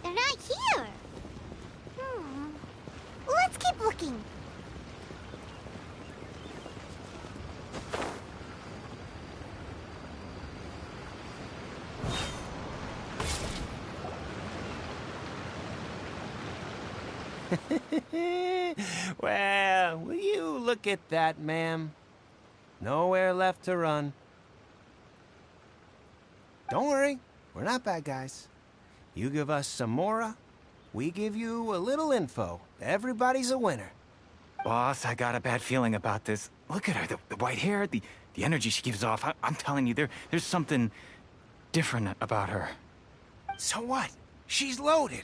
They're not here. Let's keep looking. Well, will you look at that, ma'am? Nowhere left to run. Don't worry, we're not bad guys. You give us some mora, we give you a little info. Everybody's a winner. Boss, I got a bad feeling about this. Look at her, the white hair, the energy she gives off. I'm telling you, there's something different about her. So what? She's loaded.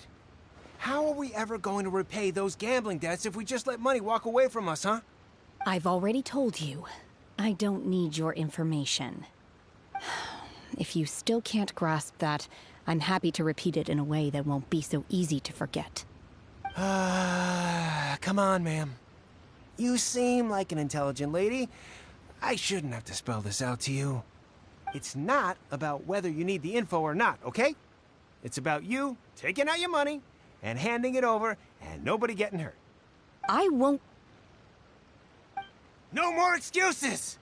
How are we ever going to repay those gambling debts if we just let money walk away from us, huh? I've already told you, I don't need your information. If you still can't grasp that, I'm happy to repeat it in a way that won't be so easy to forget. Come on, ma'am. You seem like an intelligent lady. I shouldn't have to spell this out to you. It's not about whether you need the info or not, okay? It's about you taking out your money and handing it over and nobody getting hurt. I won't... No more excuses!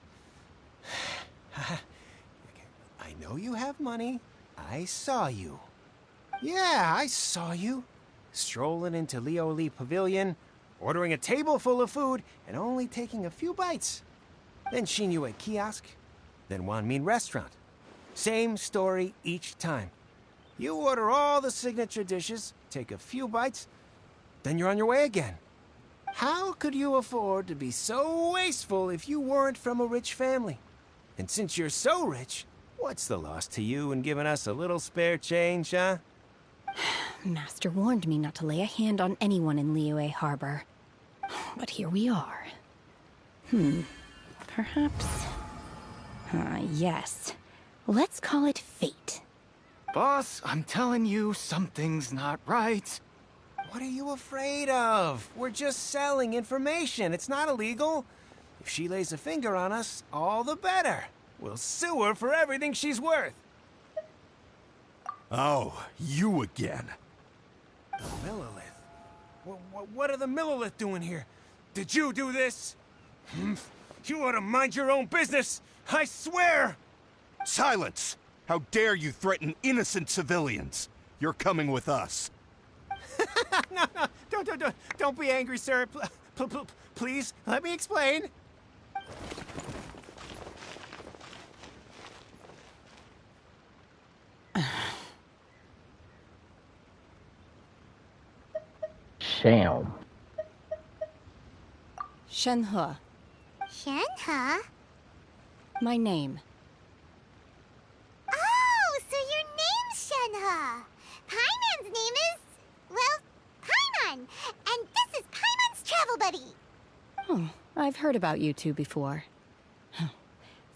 I know you have money. I saw you. Yeah, I saw you. Strolling into Leo Lee Pavilion, ordering a table full of food, and only taking a few bites. Then Shinyue Kiosk, then Wanmin Restaurant. Same story each time. You order all the signature dishes, take a few bites, then you're on your way again. How could you afford to be so wasteful if you weren't from a rich family? And since you're so rich, what's the loss to you in giving us a little spare change, huh? Master warned me not to lay a hand on anyone in Liyue Harbor. But here we are. Perhaps... yes. Let's call it fate. Boss, I'm telling you, something's not right. What are you afraid of? We're just selling information. It's not illegal. If she lays a finger on us, all the better. We'll sue her for everything she's worth. Oh, you again. The Millilith? What are the Millilith doing here? Did you do this? You ought to mind your own business. I swear! Silence! How dare you threaten innocent civilians? You're coming with us. No, don't be angry, sir. Please, let me explain. Sam. Shenhe. Shenhe? My name. Oh, so your name's Shenhe. Paimon's name is... well, Paimon. And this is Paimon's travel buddy. Oh, I've heard about you two before.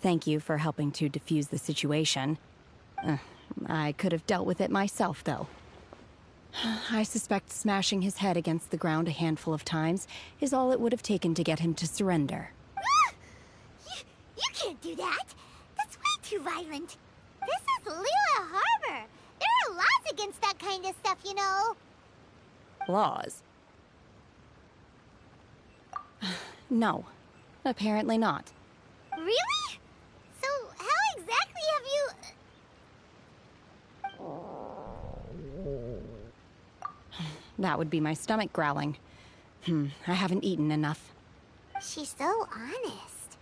Thank you for helping to defuse the situation. I could have dealt with it myself, though. I suspect smashing his head against the ground a handful of times is all it would have taken to get him to surrender. You can't do that. That's way too violent. This is Liyue Harbor. There are laws against that kind of stuff, you know. Laws? No, apparently not. Really? So how exactly have you... That would be my stomach growling. I haven't eaten enough. She's so honest.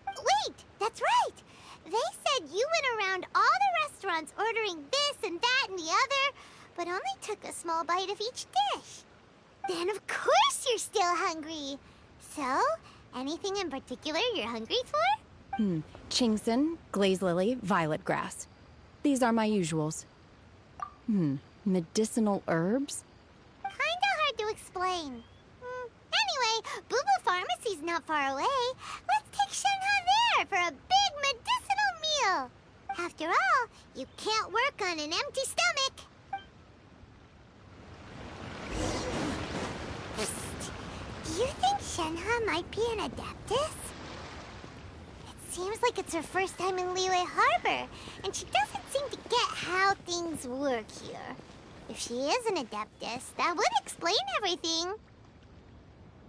Wait, that's right! They said you went around all the restaurants ordering this and that and the other, but only took a small bite of each dish. Then of course you're still hungry. So, anything in particular you're hungry for? Chingson, glaze lily, violet grass. These are my usuals. Medicinal herbs? Kinda hard to explain. Anyway, Boo Boo Pharmacy's not far away. Let's take Shenhe there for a big medicinal meal. After all, you can't work on an empty stomach. Psst. Do you think Shenhe might be an Adeptus? It seems like it's her first time in Liyue Harbor, and she doesn't seem to get how things work here. If she is an Adeptus, that would explain everything.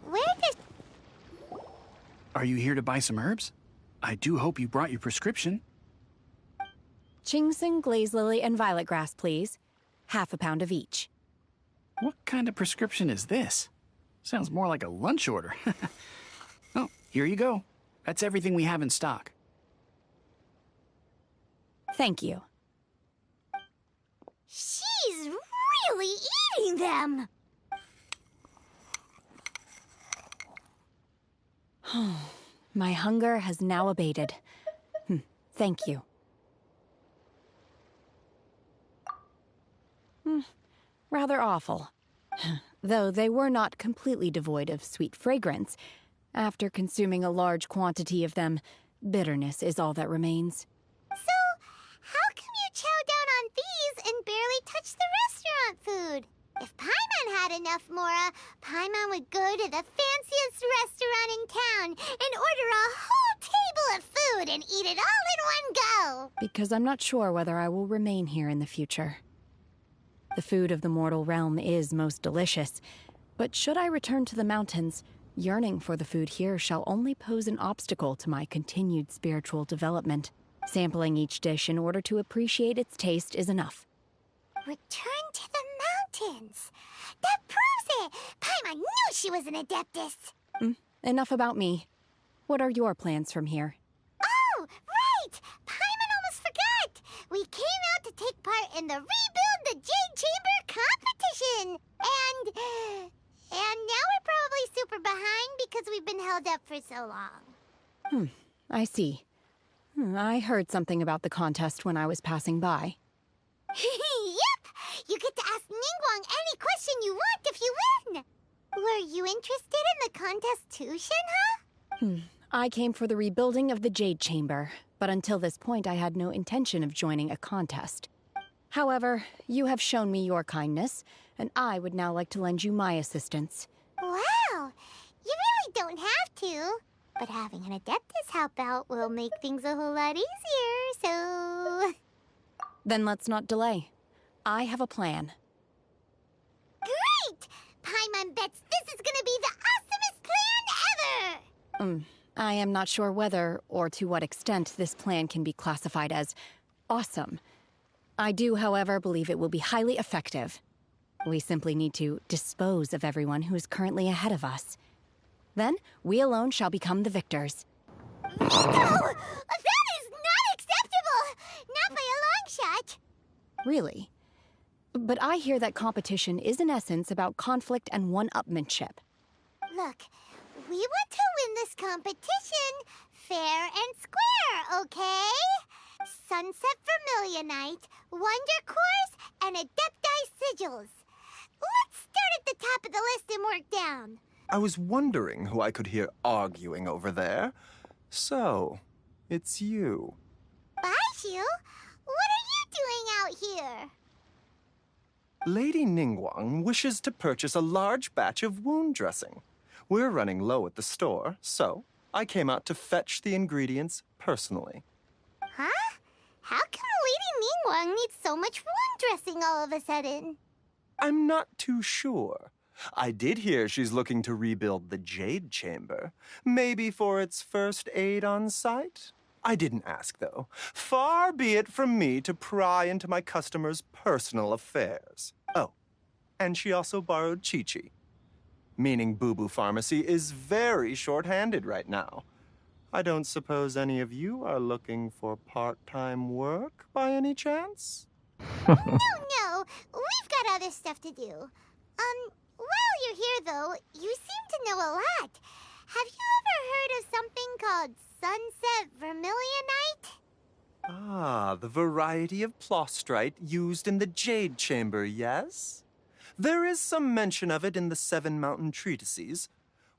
Where does... Are you here to buy some herbs? I do hope you brought your prescription. Chingson, glaze lily, and violet grass, please. Half a pound of each. What kind of prescription is this? Sounds more like a lunch order. Oh, here you go. That's everything we have in stock. Thank you. She's really eating them! My hunger has now abated. Thank you. Rather awful. Though they were not completely devoid of sweet fragrance. After consuming a large quantity of them, bitterness is all that remains. So, how come you chow down on these and barely touch the restaurant food? If Paimon had enough Mora, Paimon would go to the fanciest restaurant in town and order a whole table of food and eat it all in one go. Because I'm not sure whether I will remain here in the future. The food of the mortal realm is most delicious, but should I return to the mountains, yearning for the food here shall only pose an obstacle to my continued spiritual development. Sampling each dish in order to appreciate its taste is enough. Return to the mountains. That proves it. Paimon knew she was an Adeptus. Enough about me. What are your plans from here? Oh, right! Paimon almost forgot! We came out to take part in the Rebuild the Jade Chamber competition! And now we're probably super behind because we've been held up for so long. I see. I heard something about the contest when I was passing by. Yep! You get to ask Ningguang any question you want if you win! Were you interested in the contest too, Shenhe? I came for the rebuilding of the Jade Chamber, but until this point I had no intention of joining a contest. However, you have shown me your kindness, and I would now like to lend you my assistance. Wow! You really don't have to. But having an Adeptus help out will make things a whole lot easier, so... Then let's not delay. I have a plan. Great! Paimon bets this is gonna be the awesomest plan ever! I am not sure whether or to what extent this plan can be classified as awesome. I do, however, believe it will be highly effective. We simply need to dispose of everyone who is currently ahead of us. Then, we alone shall become the victors. No! That is not acceptable! Not by a long shot! Really? But I hear that competition is in essence about conflict and one-upmanship. Look, we want to win this competition fair and square, okay? Sunset Vermilionite, Wonder Cores, and Adepti Sigils. Let's start at the top of the list and work down. I was wondering who I could hear arguing over there. So, it's you. Baishu? What are you doing out here? Lady Ningguang wishes to purchase a large batch of wound dressing. We're running low at the store, so I came out to fetch the ingredients personally. Huh? How come Lady Ningguang needs so much wound dressing all of a sudden? I'm not too sure. I did hear she's looking to rebuild the Jade Chamber. Maybe for its first aid on site? I didn't ask, though. Far be it from me to pry into my customers' personal affairs. Oh, and she also borrowed Chi-Chi. meaning Boo Boo Pharmacy is very short-handed right now. I don't suppose any of you are looking for part-time work by any chance? No, we've got other stuff to do. While you're here, though, you seem to know a lot. Have you ever heard of something called Sunset Vermilionite? Ah, the variety of plostrite used in the Jade Chamber, yes? There is some mention of it in the Seven Mountain Treatises.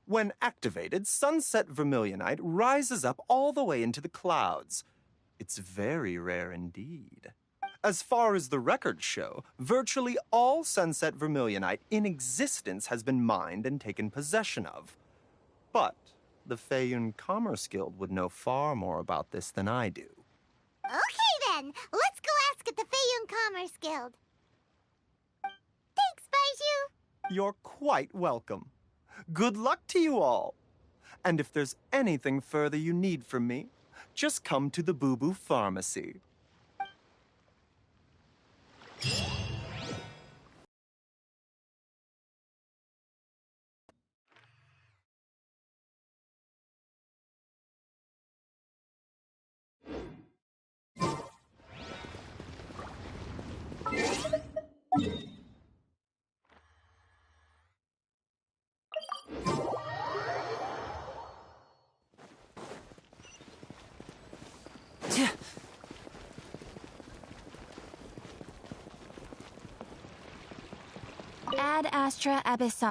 When activated, Sunset Vermilionite rises up all the way into the clouds. It's very rare indeed. As far as the records show, virtually all Sunset Vermilionite in existence has been mined and taken possession of. But the Feiyun Commerce Guild would know far more about this than I do. Okay, then. Let's go ask at the Feiyun Commerce Guild. Thanks, Baiju. You're quite welcome. Good luck to you all. And if there's anything further you need from me, just come to the Boo Boo Pharmacy. Ad Astra Abyssal.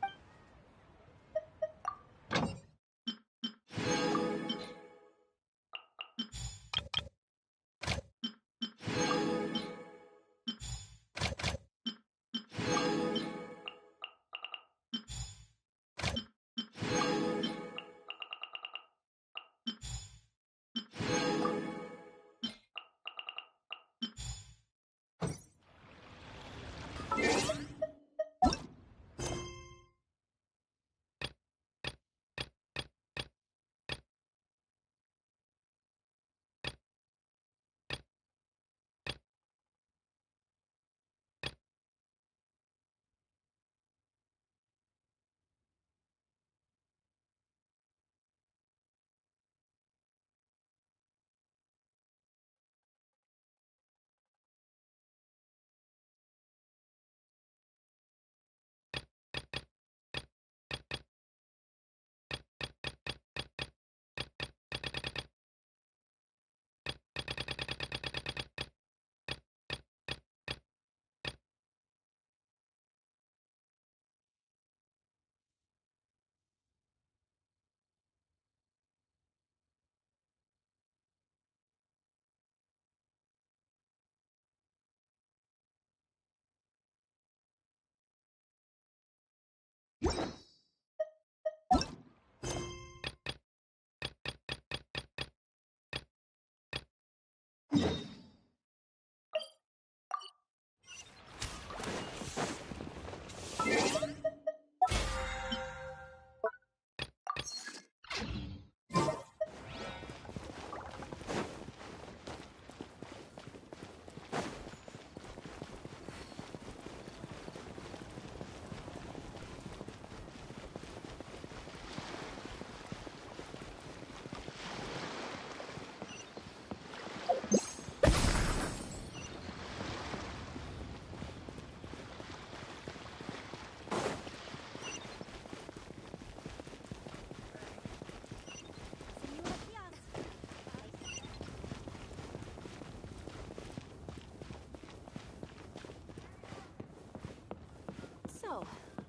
So,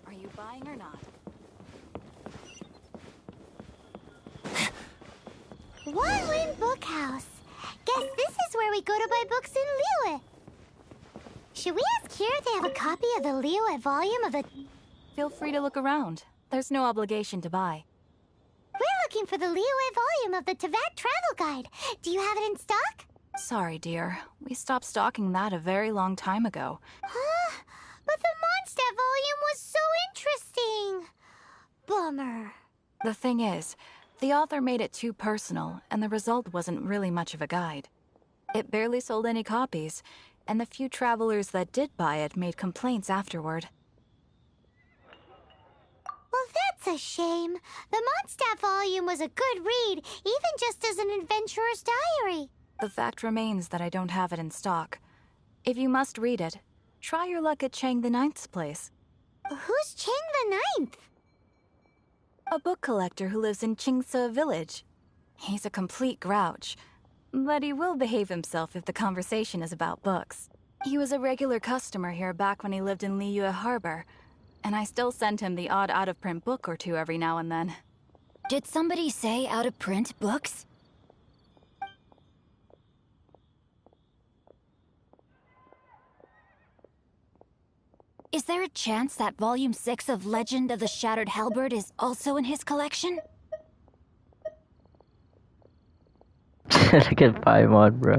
are you buying or not? One Win Bookhouse. Guess this is where we go to buy books in Liyue. Should we ask here if they have a copy of the Liyue volume of the... Feel free to look around. There's no obligation to buy. We're looking for the Liyue volume of the Teyvat Travel Guide. Do you have it in stock? Sorry, dear. We stopped stocking that a very long time ago. Huh? But the Mondstadt volume was so interesting. Bummer. The thing is, the author made it too personal, and the result wasn't really much of a guide. It barely sold any copies, and the few travelers that did buy it made complaints afterward. Well, that's a shame. The Mondstadt volume was a good read, even just as an adventurer's diary. The fact remains that I don't have it in stock. If you must read it, try your luck at Chang the Ninth's place. Who's Chang the Ninth? A book collector who lives in Chingsa village. He's a complete grouch, but he will behave himself if the conversation is about books. He was a regular customer here back when he lived in Liyue Harbor, and I still send him the odd out-of-print book or two every now and then. Did somebody say out-of-print books? Is there a chance that Volume 6 of Legend of the Shattered Halberd is also in his collection? I can buy one, bro.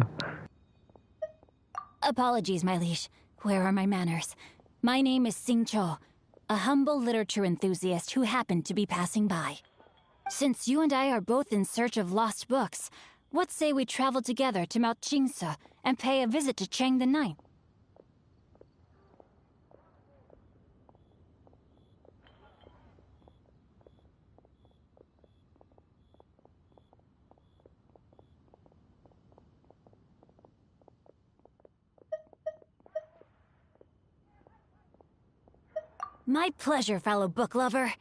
Apologies, my liege. Where are my manners? My name is Sing Cho, a humble literature enthusiast who happened to be passing by. Since you and I are both in search of lost books, what say we travel together to Mount Chingsa and pay a visit to Chang the Ninth? My pleasure, fellow book lover.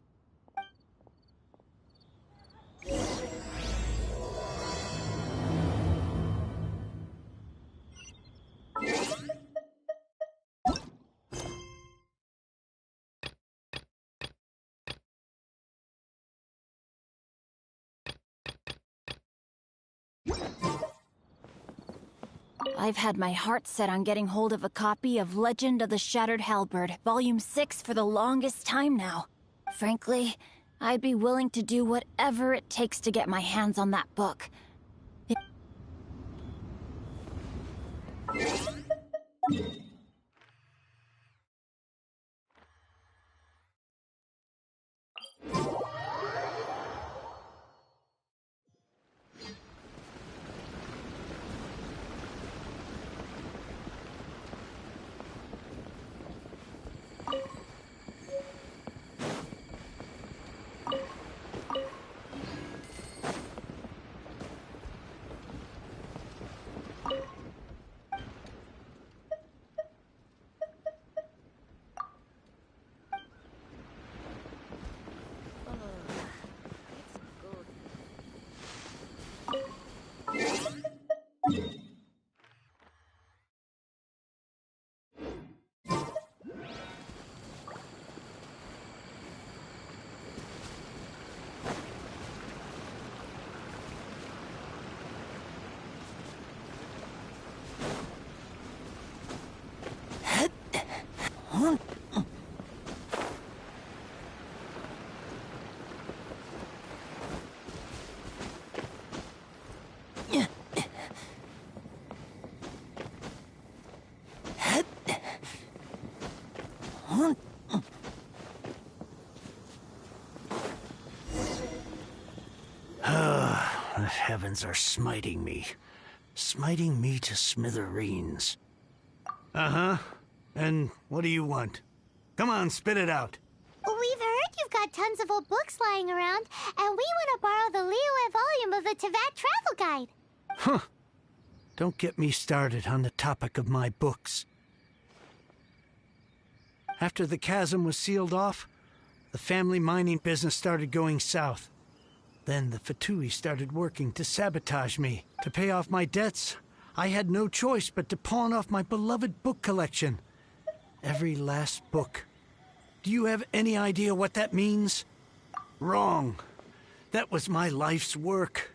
I've had my heart set on getting hold of a copy of Legend of the Shattered Halberd, Volume 6 for the longest time now. Frankly, I'd be willing to do whatever it takes to get my hands on that book. The heavens are smiting me. Smiting me to smithereens. Uh-huh. And what do you want? Come on, spit it out. We've heard you've got tons of old books lying around, and we want to borrow the Liyue volume of the Teyvat Travel Guide. Huh. Don't get me started on the topic of my books. After the chasm was sealed off, the family mining business started going south. Then the Fatui started working to sabotage me. To pay off my debts, I had no choice but to pawn off my beloved book collection. Every last book. Do you have any idea what that means? Wrong. That was my life's work.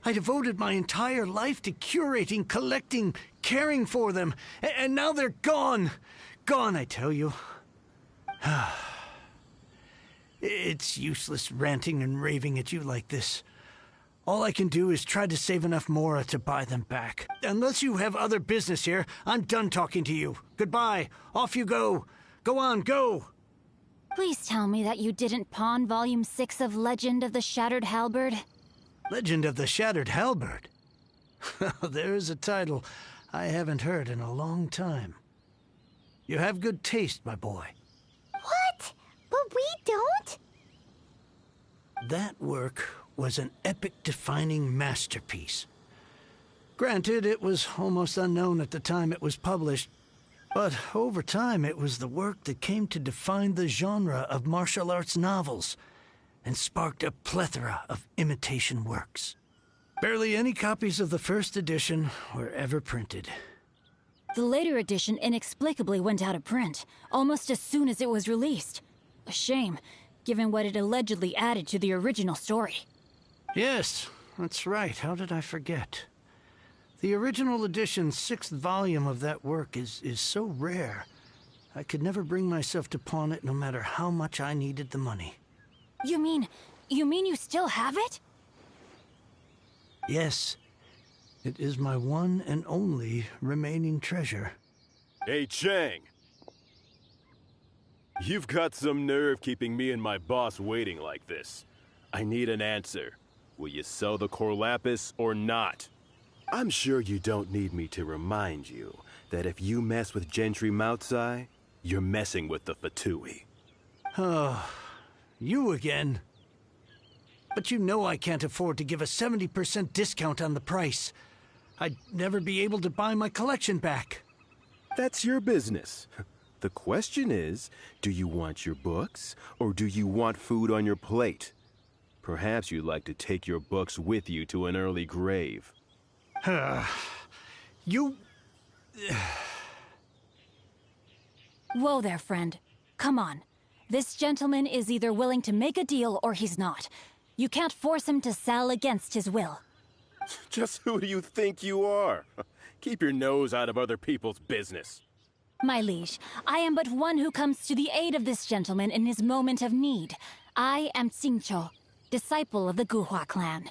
I devoted my entire life to curating, collecting, caring for them. And now they're gone. Gone, I tell you. It's useless ranting and raving at you like this. All I can do is try to save enough Mora to buy them back. Unless you have other business here, I'm done talking to you. Goodbye. Off you go. Go on, go. Please tell me that you didn't pawn Volume 6 of Legend of the Shattered Halberd. Legend of the Shattered Halberd? There's a title I haven't heard in a long time. You have good taste, my boy. What? But we don't? That work was an epic-defining masterpiece. Granted, it was almost unknown at the time it was published, but over time it was the work that came to define the genre of martial arts novels and sparked a plethora of imitation works. Barely any copies of the first edition were ever printed. The later edition inexplicably went out of print, almost as soon as it was released. A shame, given what it allegedly added to the original story. Yes, that's right. How did I forget? The original edition's 6th volume of that work is so rare, I could never bring myself to pawn it no matter how much I needed the money. You mean you still have it? Yes. It is my one and only remaining treasure. Hey, Chang! You've got some nerve keeping me and my boss waiting like this. I need an answer. Will you sell the core lapis or not? I'm sure you don't need me to remind you that if you mess with Gentry Moutsai, you're messing with the Fatui. Oh, you again. But you know I can't afford to give a 70% discount on the price. I'd never be able to buy my collection back. That's your business. The question is, do you want your books, or do you want food on your plate? Perhaps you'd like to take your books with you to an early grave. You... Whoa there, friend. Come on. This gentleman is either willing to make a deal or he's not. You can't force him to sell against his will. Just who do you think you are? Keep your nose out of other people's business. My liege, I am but one who comes to the aid of this gentleman in his moment of need. I am Xingqiu, disciple of the Guhua clan.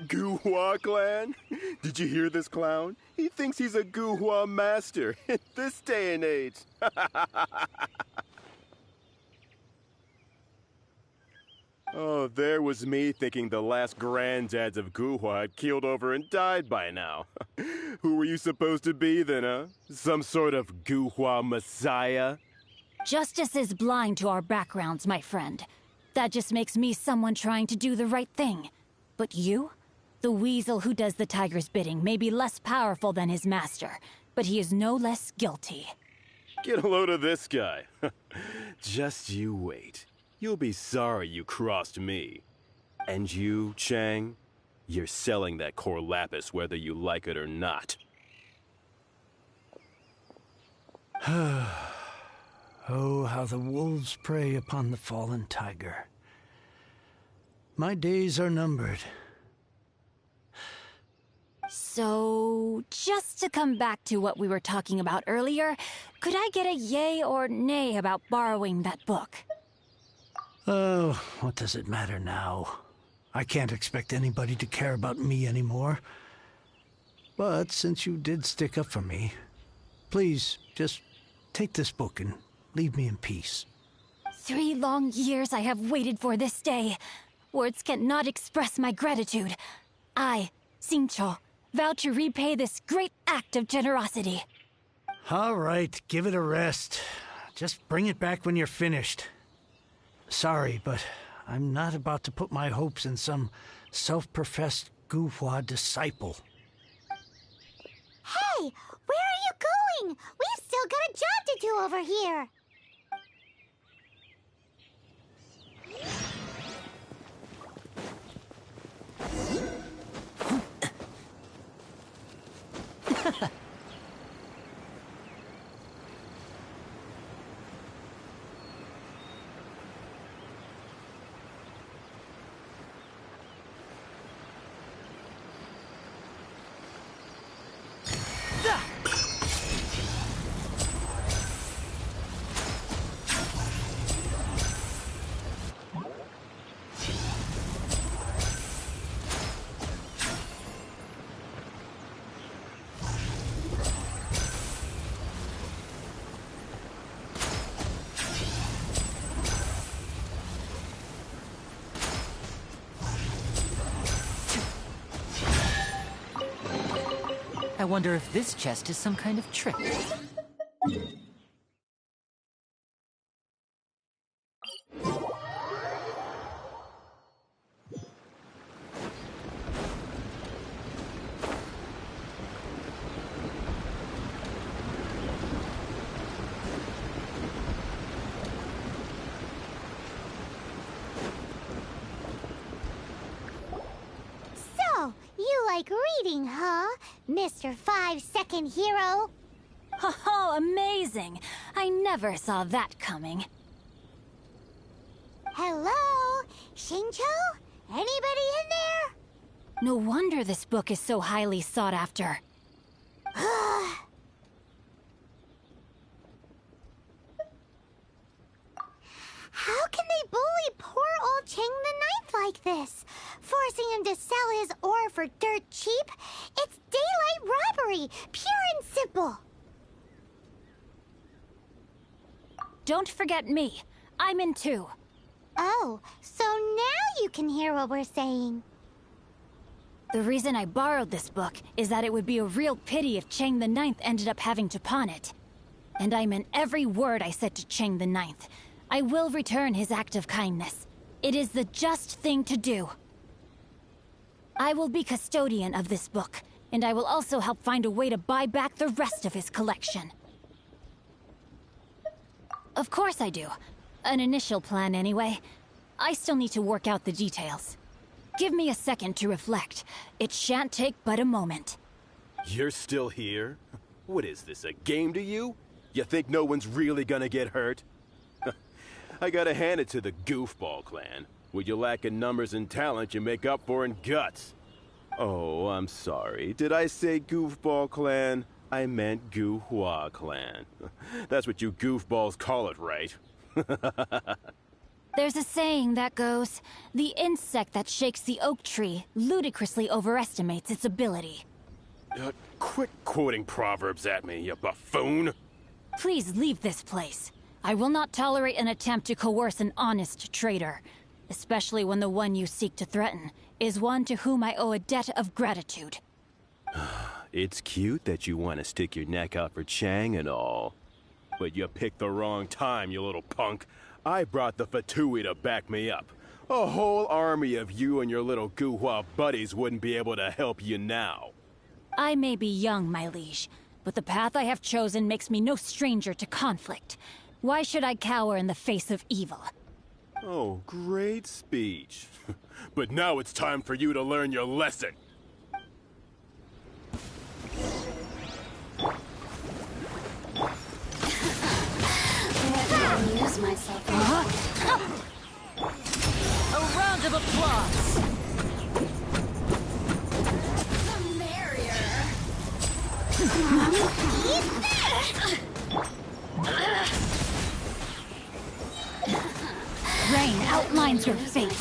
Guhua clan? Did you hear this clown? He thinks he's a Guhua master in this day and age. Oh, there was me thinking the last granddads of Guhua had keeled over and died by now. Who were you supposed to be then, huh? Some sort of Guhua messiah? Justice is blind to our backgrounds, my friend. That just makes me someone trying to do the right thing. But you? The weasel who does the tiger's bidding may be less powerful than his master, but he is no less guilty. Get a load of this guy. Just you wait. You'll be sorry you crossed me. And you, Chang, you're selling that core lapis whether you like it or not. Oh, how the wolves prey upon the fallen tiger. My days are numbered. So, just to come back to what we were talking about earlier, could I get a yay or nay about borrowing that book? Oh, what does it matter now? I can't expect anybody to care about me anymore. But since you did stick up for me, please, just take this book and leave me in peace. 3 long years I have waited for this day. Words cannot express my gratitude. I, Xingqiu, vow to repay this great act of generosity. All right, give it a rest. Just bring it back when you're finished. Sorry, but I'm not about to put my hopes in some self-professed Guhua disciple. Hey, where are you going? We've still got a job to do over here. I wonder if this chest is some kind of trick. like reading, huh, Mr. 5-second hero? Oh, amazing! I never saw that coming. Hello? Xingqiu? Anybody in there? No wonder this book is so highly sought after. How can they bully poor old Chang the Ninth like this? Forcing him to sell his ore for dirt cheap? It's daylight robbery, pure and simple. Don't forget me. I'm in too. Oh, so now you can hear what we're saying. The reason I borrowed this book is that it would be a real pity if Chang the Ninth ended up having to pawn it. And I meant every word I said to Chang the Ninth. I will return his act of kindness. It is the just thing to do. I will be custodian of this book, and I will also help find a way to buy back the rest of his collection. Of course I do. An initial plan, anyway. I still need to work out the details. Give me a second to reflect. It shan't take but a moment. You're still here? What is this, a game to you? You think no one's really gonna get hurt? I gotta hand it to the Goofball clan. What you lack in numbers and talent, you make up for in guts. Oh, I'm sorry. Did I say Goofball clan? I meant Guhua clan. That's what you goofballs call it, right? There's a saying that goes, the insect that shakes the oak tree ludicrously overestimates its ability. Quit quoting proverbs at me, you buffoon! Please leave this place. I will not tolerate an attempt to coerce an honest trader, especially when the one you seek to threaten is one to whom I owe a debt of gratitude. It's cute that you want to stick your neck out for Chang and all. But you picked the wrong time, you little punk. I brought the Fatui to back me up. A whole army of you and your little Guhua buddies wouldn't be able to help you now. I may be young, my liege, but the path I have chosen makes me no stranger to conflict. Why should I cower in the face of evil? Oh, great speech. But now it's time for you to learn your lesson. Use myself. A round of applause. The merrier. Rain outlines your fate.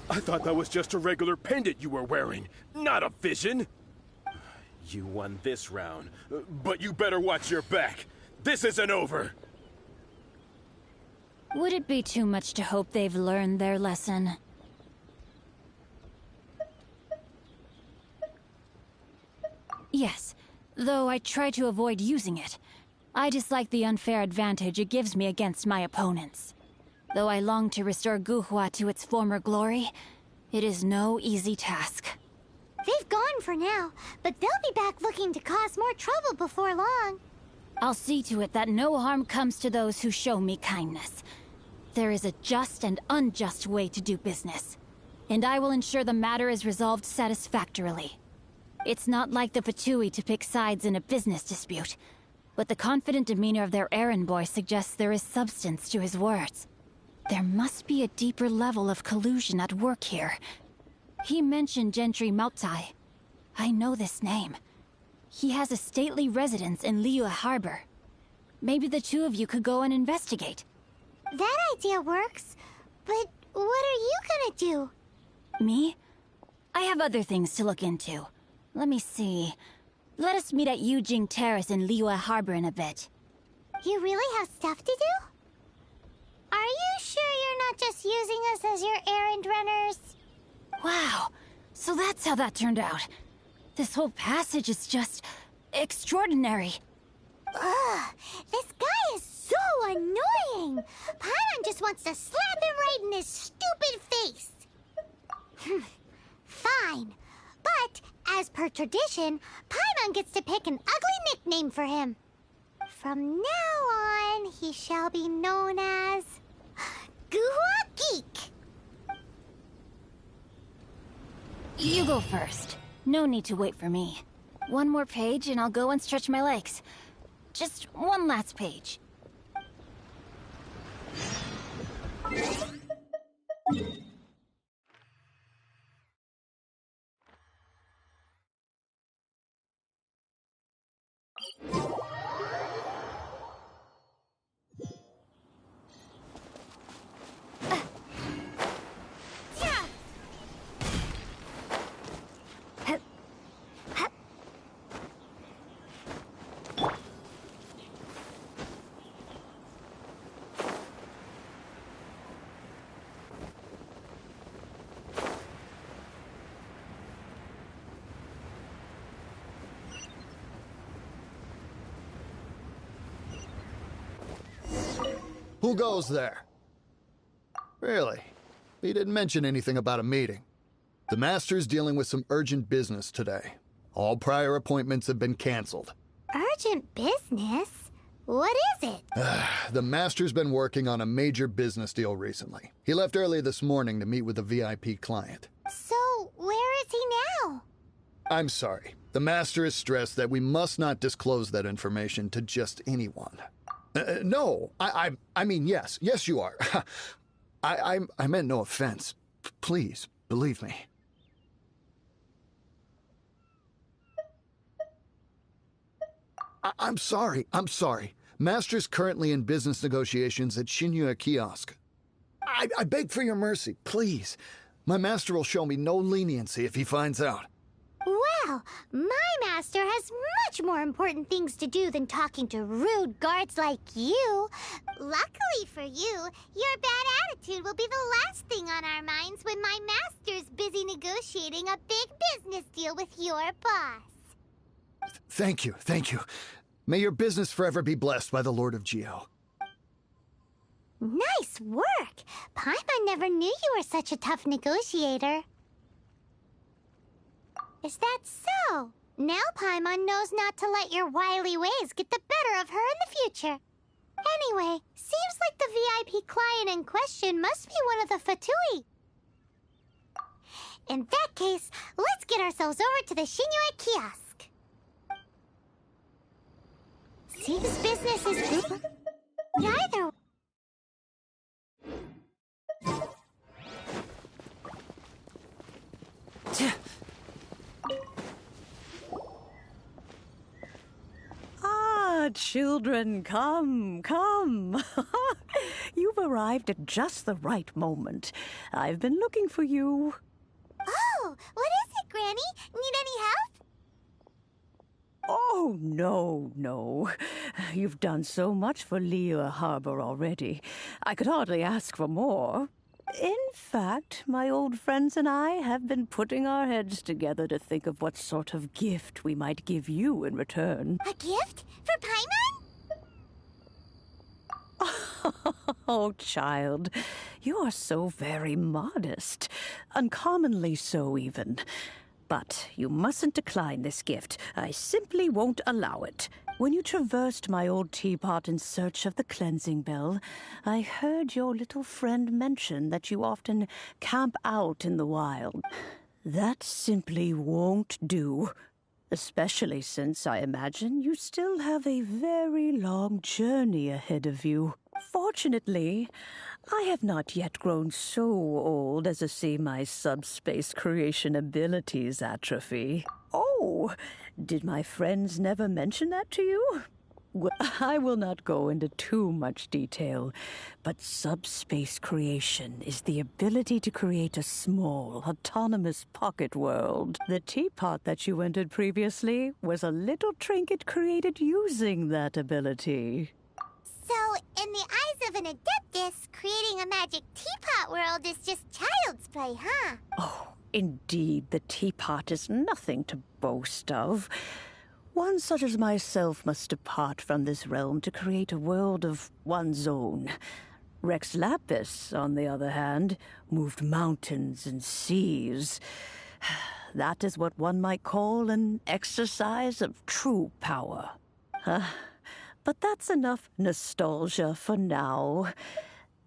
I thought that was just a regular pendant you were wearing, not a vision. You won this round, but you better watch your back. This isn't over. Would it be too much to hope they've learned their lesson? Yes, though I try to avoid using it. I dislike the unfair advantage it gives me against my opponents. Though I long to restore Guhua to its former glory, it is no easy task. They've gone for now, but they'll be back looking to cause more trouble before long. I'll see to it that no harm comes to those who show me kindness. There is a just and unjust way to do business, and I will ensure the matter is resolved satisfactorily. It's not like the Fatui to pick sides in a business dispute, but the confident demeanor of their errand boy suggests there is substance to his words. There must be a deeper level of collusion at work here. He mentioned Gentry Maotai. I know this name. He has a stately residence in Liyue Harbor. Maybe the two of you could go and investigate. That idea works, but what are you gonna do? Me? I have other things to look into. Let me see. Let us meet at Yujing Terrace in Liyue Harbor in a bit. You really have stuff to do? Are you sure you're not just using us as your errand runners? Wow, so that's how that turned out. This whole passage is just extraordinary. Ugh, this guy is so annoying. Paimon just wants to slap him right in his stupid face. Fine, but as per tradition, Paimon gets to pick an ugly nickname for him. From now on, he shall be known as Guhua Geek. You go first. No need to wait for me. One more page and I'll go and stretch my legs. Just one last page. Who goes there? Really? He didn't mention anything about a meeting. The Master's dealing with some urgent business today. All prior appointments have been canceled. Urgent business? What is it? The Master's been working on a major business deal recently. He left early this morning to meet with a VIP client. So, where is he now? I'm sorry. The Master is stressed that we must not disclose that information to just anyone. No, I mean, yes. Yes, you are. I meant no offense. Please, believe me. I'm sorry. Master's currently in business negotiations at Shinya Kiosk. I beg for your mercy, please. My master will show me no leniency if he finds out. Well, my master has much more important things to do than talking to rude guards like you. Luckily for you, your bad attitude will be the last thing on our minds when my master's busy negotiating a big business deal with your boss. Thank you. May your business forever be blessed by the Lord of Geo. Nice work! Paimon never knew you were such a tough negotiator. Is that so? Now Paimon knows not to let your wily ways get the better of her in the future. Anyway, seems like the VIP client in question must be one of the Fatui. In that case, let's get ourselves over to the Shinue Kiosk. Seems business is good. Either. Children, come. You've arrived at just the right moment. I've been looking for you. Oh, what is it, Granny? Need any help? Oh, no. You've done so much for Liyue Harbor already. I could hardly ask for more. In fact, my old friends and I have been putting our heads together to think of what sort of gift we might give you in return. A gift? For Paimon? Oh, child, you are so very modest. Uncommonly so, even. But you mustn't decline this gift. I simply won't allow it. When you traversed my old teapot in search of the cleansing bell, I heard your little friend mention that you often camp out in the wild. That simply won't do. Especially since I imagine you still have a very long journey ahead of you. Fortunately, I have not yet grown so old as to see my subspace creation abilities atrophy. Oh, did my friends never mention that to you? Well, I will not go into too much detail, but subspace creation is the ability to create a small, autonomous pocket world. The teapot that you entered previously was a little trinket created using that ability. So, in the eyes of an adeptus, creating a magic teapot world is just child's play, huh? Oh, indeed, the teapot is nothing to boast of. One such as myself must depart from this realm to create a world of one's own. Rex Lapis, on the other hand, moved mountains and seas. That is what one might call an exercise of true power. But that's enough nostalgia for now.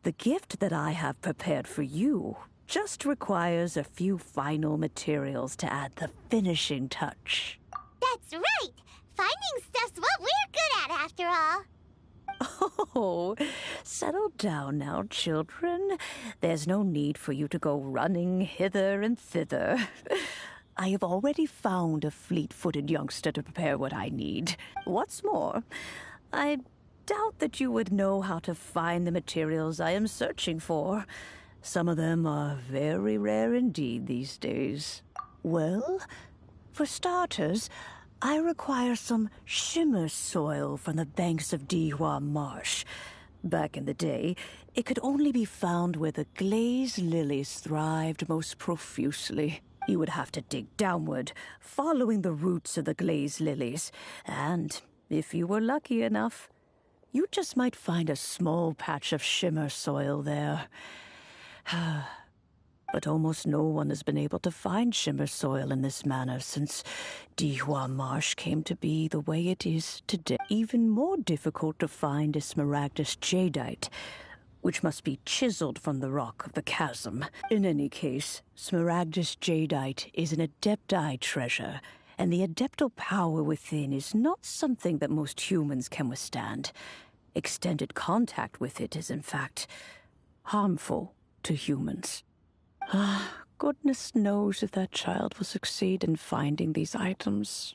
The gift that I have prepared for you just requires a few final materials to add the finishing touch. That's right! Finding stuff's what we're good at, after all. Oh, settle down now, children. There's no need for you to go running hither and thither. I have already found a fleet-footed youngster to prepare what I need. What's more, I doubt that you would know how to find the materials I am searching for. Some of them are very rare indeed these days. Well, for starters, I require some shimmer soil from the banks of Dihua Marsh. Back in the day, it could only be found where the glazed lilies thrived most profusely. You would have to dig downward, following the roots of the glazed lilies, and if you were lucky enough, you just might find a small patch of shimmer soil there. But almost no one has been able to find shimmer soil in this manner since Dihua Marsh came to be the way it is today. Even more difficult to find is smaragdus jadeite, which must be chiseled from the rock of the chasm. In any case, smaragdus jadeite is an adepti treasure, and the adeptal power within is not something that most humans can withstand. Extended contact with it is, in fact, harmful to humans. Goodness knows if that child will succeed in finding these items.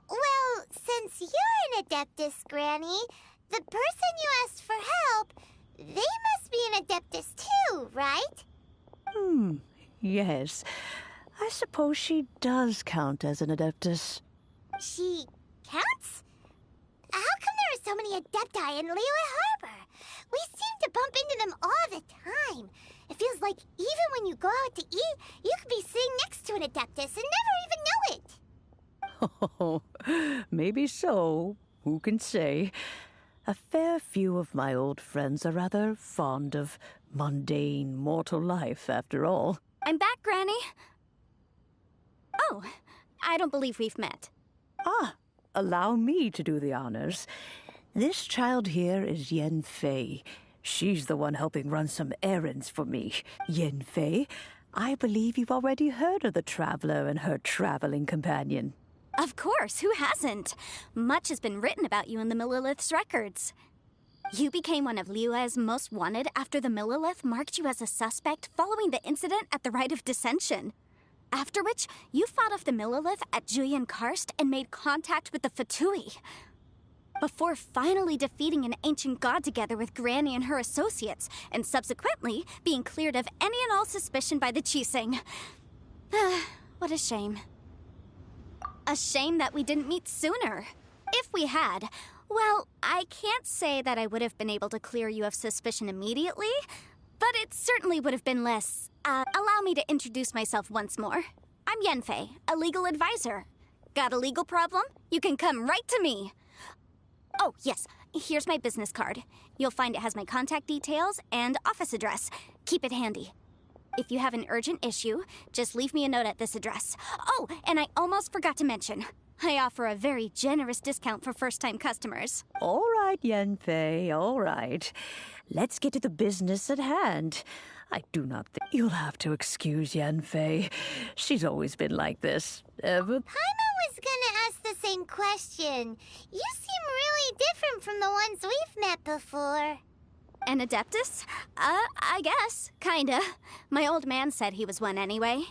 Well, since you're an Adeptus, Granny, the person you asked for help, they must be an Adeptus too, right? Yes. I suppose she does count as an Adeptus. She counts? How come there are so many Adepti in Liyue Harbor? We seem to bump into them all the time. It feels like even when you go out to eat, you could be sitting next to an Adeptus and never even know it. Oh, maybe so. Who can say? A fair few of my old friends are rather fond of mundane mortal life, after all. I'm back, Granny. Oh, I don't believe we've met. Allow me to do the honors. This child here is Yen Fei. She's the one helping run some errands for me. Yen Fei, I believe you've already heard of the traveler and her traveling companion. Of course, who hasn't? Much has been written about you in the Millilith's records. You became one of Liyue's most wanted after the Millilith marked you as a suspect following the incident at the Rite of Dissension. After which, you fought off the Millilith at Julian Karst and made contact with the Fatui. Before finally defeating an ancient god together with Granny and her associates, and subsequently being cleared of any and all suspicion by the Chising. What a shame. A shame that we didn't meet sooner. If we had, well, I can't say that I would have been able to clear you of suspicion immediately, but it certainly would have been less. Allow me to introduce myself once more. I'm Yenfei, a legal advisor. Got a legal problem? You can come right to me. Oh, yes, here's my business card. You'll find it has my contact details and office address. Keep it handy. If you have an urgent issue, just leave me a note at this address. Oh, and I almost forgot to mention, I offer a very generous discount for first-time customers. All right, Yenfei, all right. Let's get to the business at hand. I do not think you'll have to excuse Yenfei. She's always been like this. Paimon was gonna ask the same question. You seem really different from the ones we've met before. An Adeptus? I guess. Kinda. My old man said he was one anyway.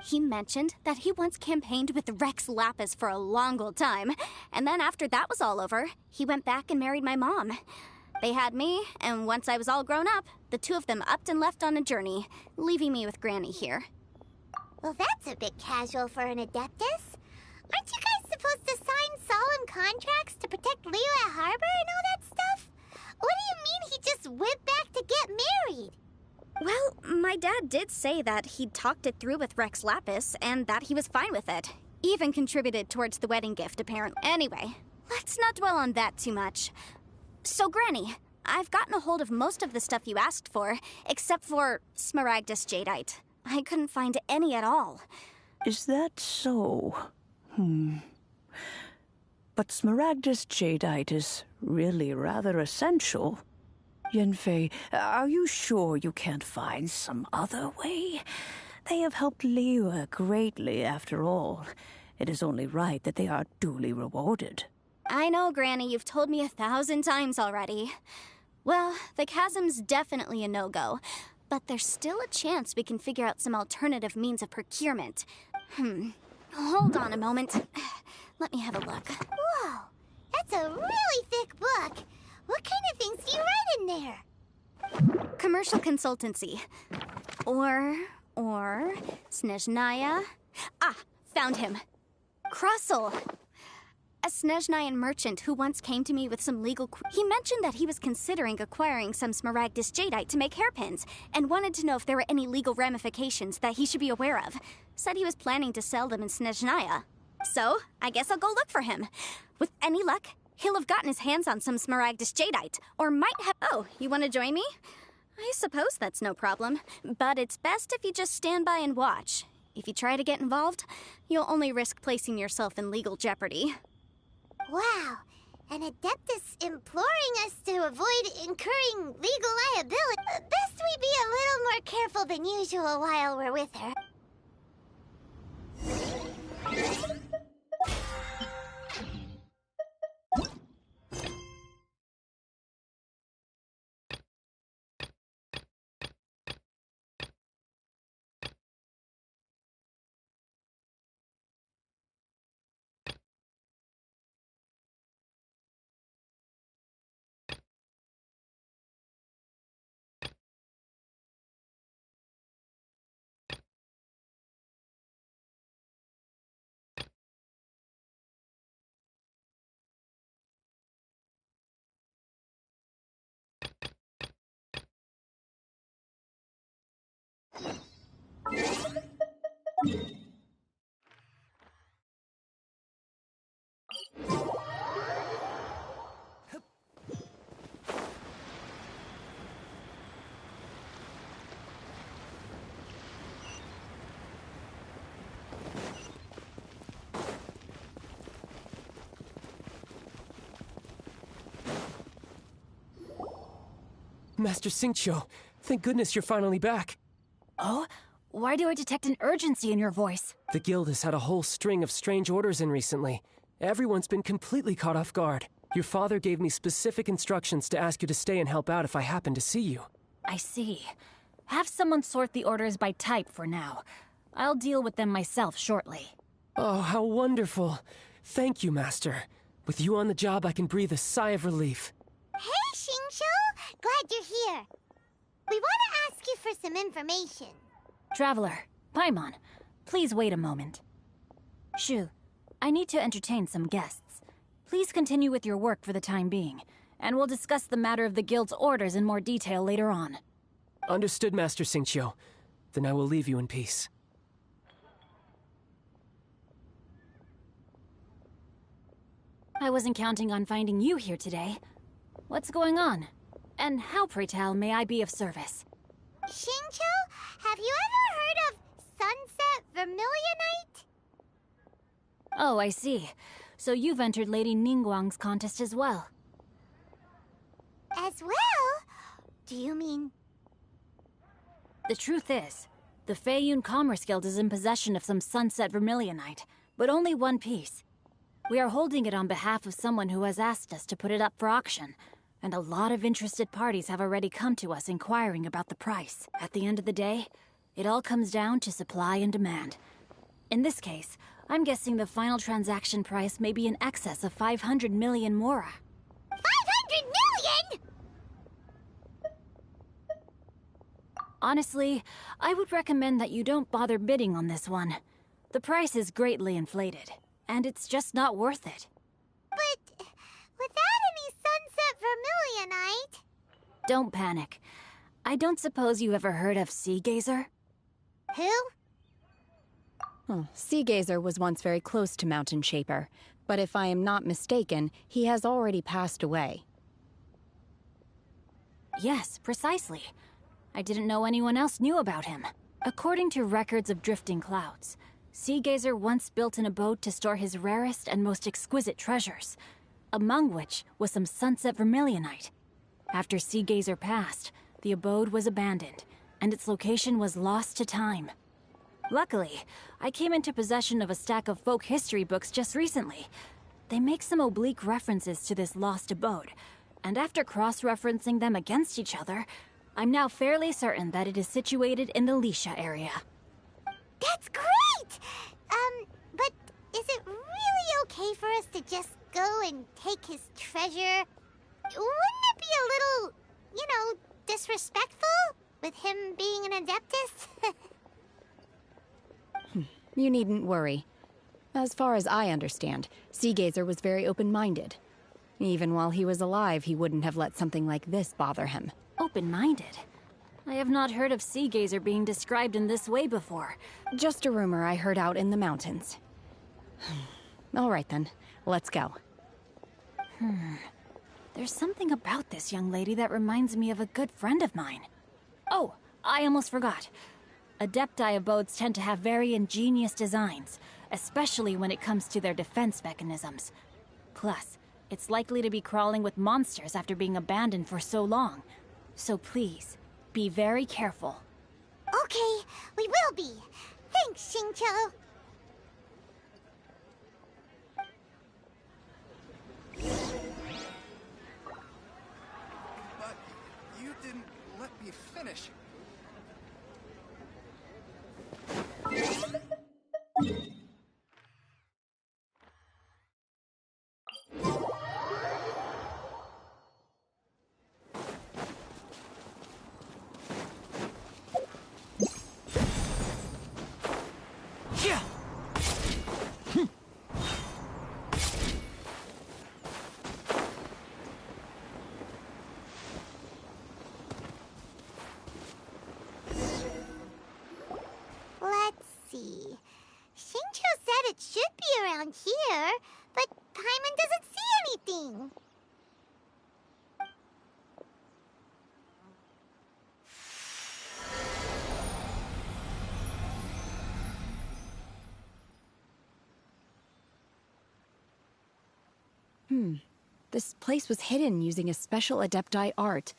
He mentioned that he once campaigned with Rex Lapis for a long old time, and then after that was all over, he went back and married my mom. They had me, and once I was all grown up, the two of them upped and left on a journey, leaving me with Granny here. Well, that's a bit casual for an Adeptus. Aren't you guys supposed to sign solemn contracts to protect Liyue Harbor and all that stuff? What do you mean he just went back to get married? Well, my dad did say that he'd talked it through with Rex Lapis, and that he was fine with it. Even contributed towards the wedding gift, apparently. Anyway, let's not dwell on that too much. So, Granny, I've gotten a hold of most of the stuff you asked for, except for smaragdus jadeite. I couldn't find any at all. Is that so? But smaragdus jadeite is really rather essential. Yanfei, are you sure you can't find some other way? They have helped Liyue greatly, after all. It is only right that they are duly rewarded. I know, Granny, you've told me 1,000 times already. Well, the chasm's definitely a no-go, but there's still a chance we can figure out some alternative means of procurement. Hold on a moment. Let me have a look. Whoa, that's a really thick book. What kind of things do you write in there? Commercial consultancy. Or Snezhnaya. Ah, found him. Krustle. A Snezhnayan merchant who once came to me with some legal... He mentioned that he was considering acquiring some Smaragdus jadeite to make hairpins, and wanted to know if there were any legal ramifications that he should be aware of. Said he was planning to sell them in Snezhnaya. So, I guess I'll go look for him. With any luck, he'll have gotten his hands on some Smaragdus jadeite, or might have... Oh, you want to join me? I suppose that's no problem, but it's best if you just stand by and watch. If you try to get involved, you'll only risk placing yourself in legal jeopardy. Wow, an Adeptus imploring us to avoid incurring legal liability. Best we be a little more careful than usual while we're with her. Master Xingqiu, thank goodness you're finally back. Oh? Why do I detect an urgency in your voice? The guild has had a whole string of strange orders in recently. Everyone's been completely caught off guard. Your father gave me specific instructions to ask you to stay and help out if I happen to see you. I see. Have someone sort the orders by type for now. I'll deal with them myself shortly. Oh, how wonderful. Thank you, Master. With you on the job, I can breathe a sigh of relief. Hey, Xingqiu! Glad you're here. We want to ask you for some information. Traveler, Paimon, please wait a moment. Shu, I need to entertain some guests. Please continue with your work for the time being, and we'll discuss the matter of the guild's orders in more detail later on. Understood, Master Xingqiu. Then I will leave you in peace. I wasn't counting on finding you here today. What's going on? And how, pray tell, may I be of service? Xingqiu, have you ever heard of Sunset Vermilionite? Oh, I see. So you've entered Lady Ningguang's contest as well. As well? Do you mean... The truth is, the Feiyun Commerce Guild is in possession of some Sunset Vermilionite, but only one piece. We are holding it on behalf of someone who has asked us to put it up for auction, and a lot of interested parties have already come to us inquiring about the price. At the end of the day, it all comes down to supply and demand. In this case, I'm guessing the final transaction price may be in excess of 500 million mora. 500 million?! Honestly, I would recommend that you don't bother bidding on this one. The price is greatly inflated, and it's just not worth it. But without any Sunset Vermilionite... Don't panic. I don't suppose you ever heard of Sea Gazer? Who? Sea Gazer was once very close to Mountain Shaper, but if I am not mistaken, he has already passed away. Yes, precisely. I didn't know anyone else knew about him. According to records of drifting clouds, Sea Gazer once built an abode to store his rarest and most exquisite treasures, among which was some Sunset Vermilionite. After Sea Gazer passed, the abode was abandoned, and its location was lost to time. Luckily, I came into possession of a stack of folk history books just recently. They make some oblique references to this lost abode, and after cross-referencing them against each other, I'm now fairly certain that it is situated in the Lisha area. That's great! But is it really okay for us to just go and take his treasure? Wouldn't it be a little, disrespectful with him being an Adeptus? You needn't worry. As far as I understand, Sea Gazer was very open-minded. Even while he was alive, he wouldn't have let something like this bother him. Open-minded? I have not heard of Sea Gazer being described in this way before. Just a rumor I heard out in the mountains. All right then, let's go. There's something about this young lady that reminds me of a good friend of mine. Oh, I almost forgot. Adepti abodes tend to have very ingenious designs, especially when it comes to their defense mechanisms. Plus, it's likely to be crawling with monsters after being abandoned for so long. So please, be very careful. Okay, we will be. Thanks, Xingqiu. But you didn't let me finish. Let's see. Xingqiu said it should be around here, but Paimon doesn't see anything. This place was hidden using a special Adepti art.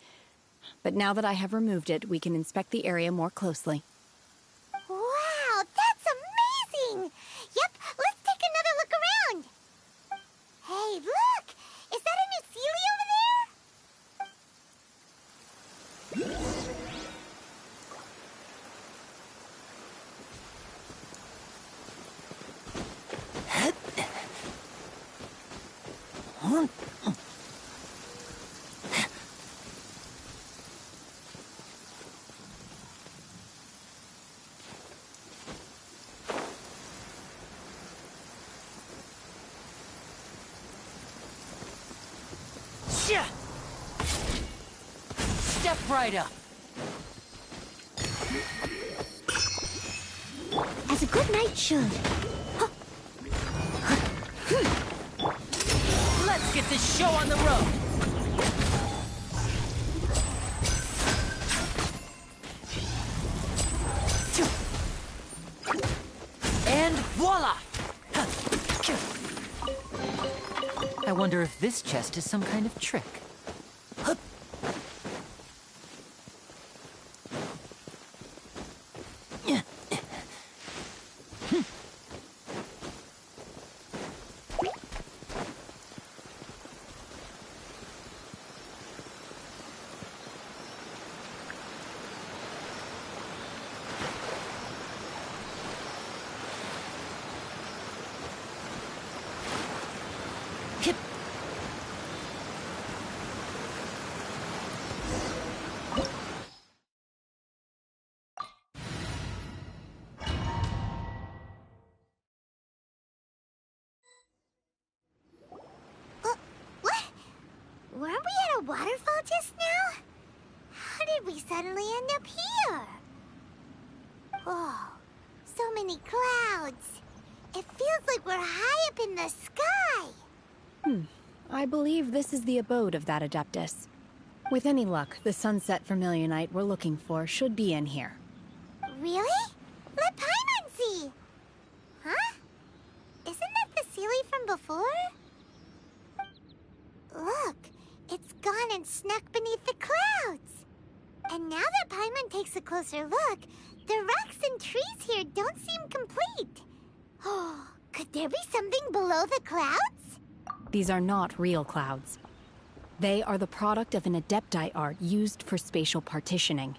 But now that I have removed it, we can inspect the area more closely. Wow, that's amazing! Yep, let's take another look around. Hey, look! Is that a new Sealy over there? Step right up. As a good knight should. Let's get this show on the road. And voila! I wonder if this chest is some kind of trick. Weren't we at a waterfall just now? How did we suddenly end up here? Oh, so many clouds. It feels like we're high up in the sky. I believe this is the abode of that Adeptus. With any luck, the sunset Vermilionite we're looking for should be in here. Really? Let Paimon see. Huh? Isn't that the Sealy from before? Look, It's gone and snuck beneath the clouds. And now that Paimon takes a closer look, the rocks and trees here don't seem complete. Oh, could there be something below the clouds? These are not real clouds. They are the product of an Adepti art used for spatial partitioning.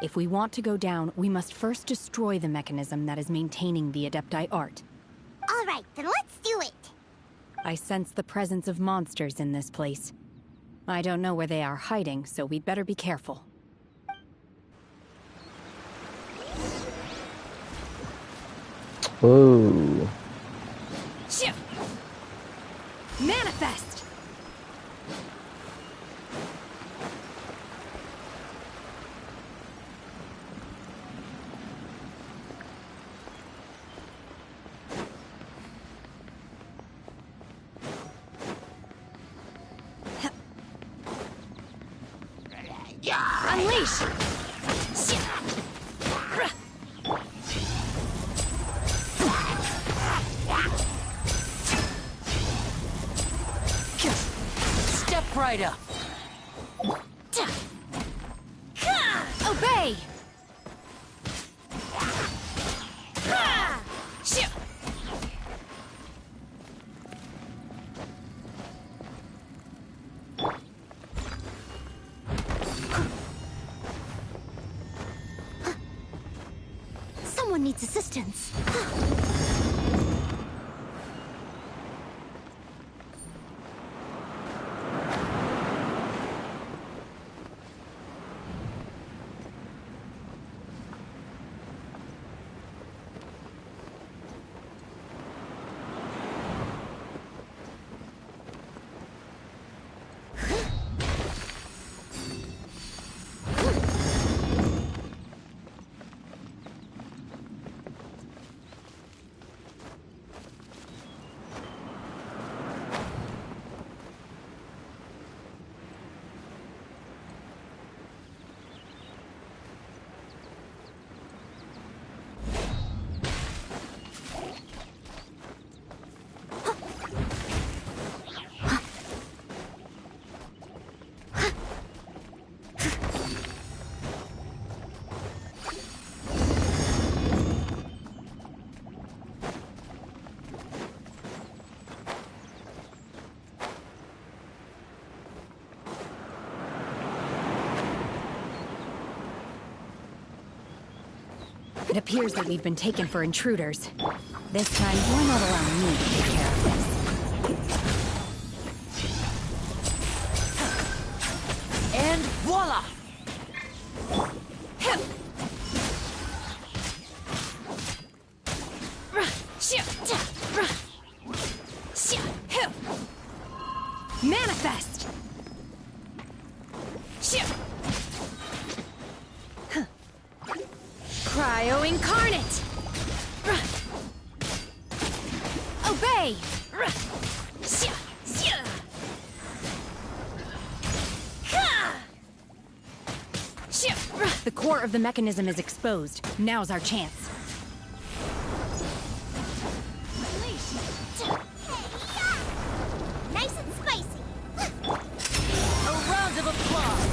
If we want to go down, we must first destroy the mechanism that is maintaining the Adepti art. All right, then let's do it. I sense the presence of monsters in this place. I don't know where they are hiding, so we'd better be careful. Whoa. Shift! Manifest! Unleash! Step right up. Obey! Someone needs assistance. It appears that we've been taken for intruders. This time, why not allow me to take care of this? And voila! Manifest! Cryo incarnate! Obey! The core of the mechanism is exposed. Now's our chance. Nice and spicy. A round of applause!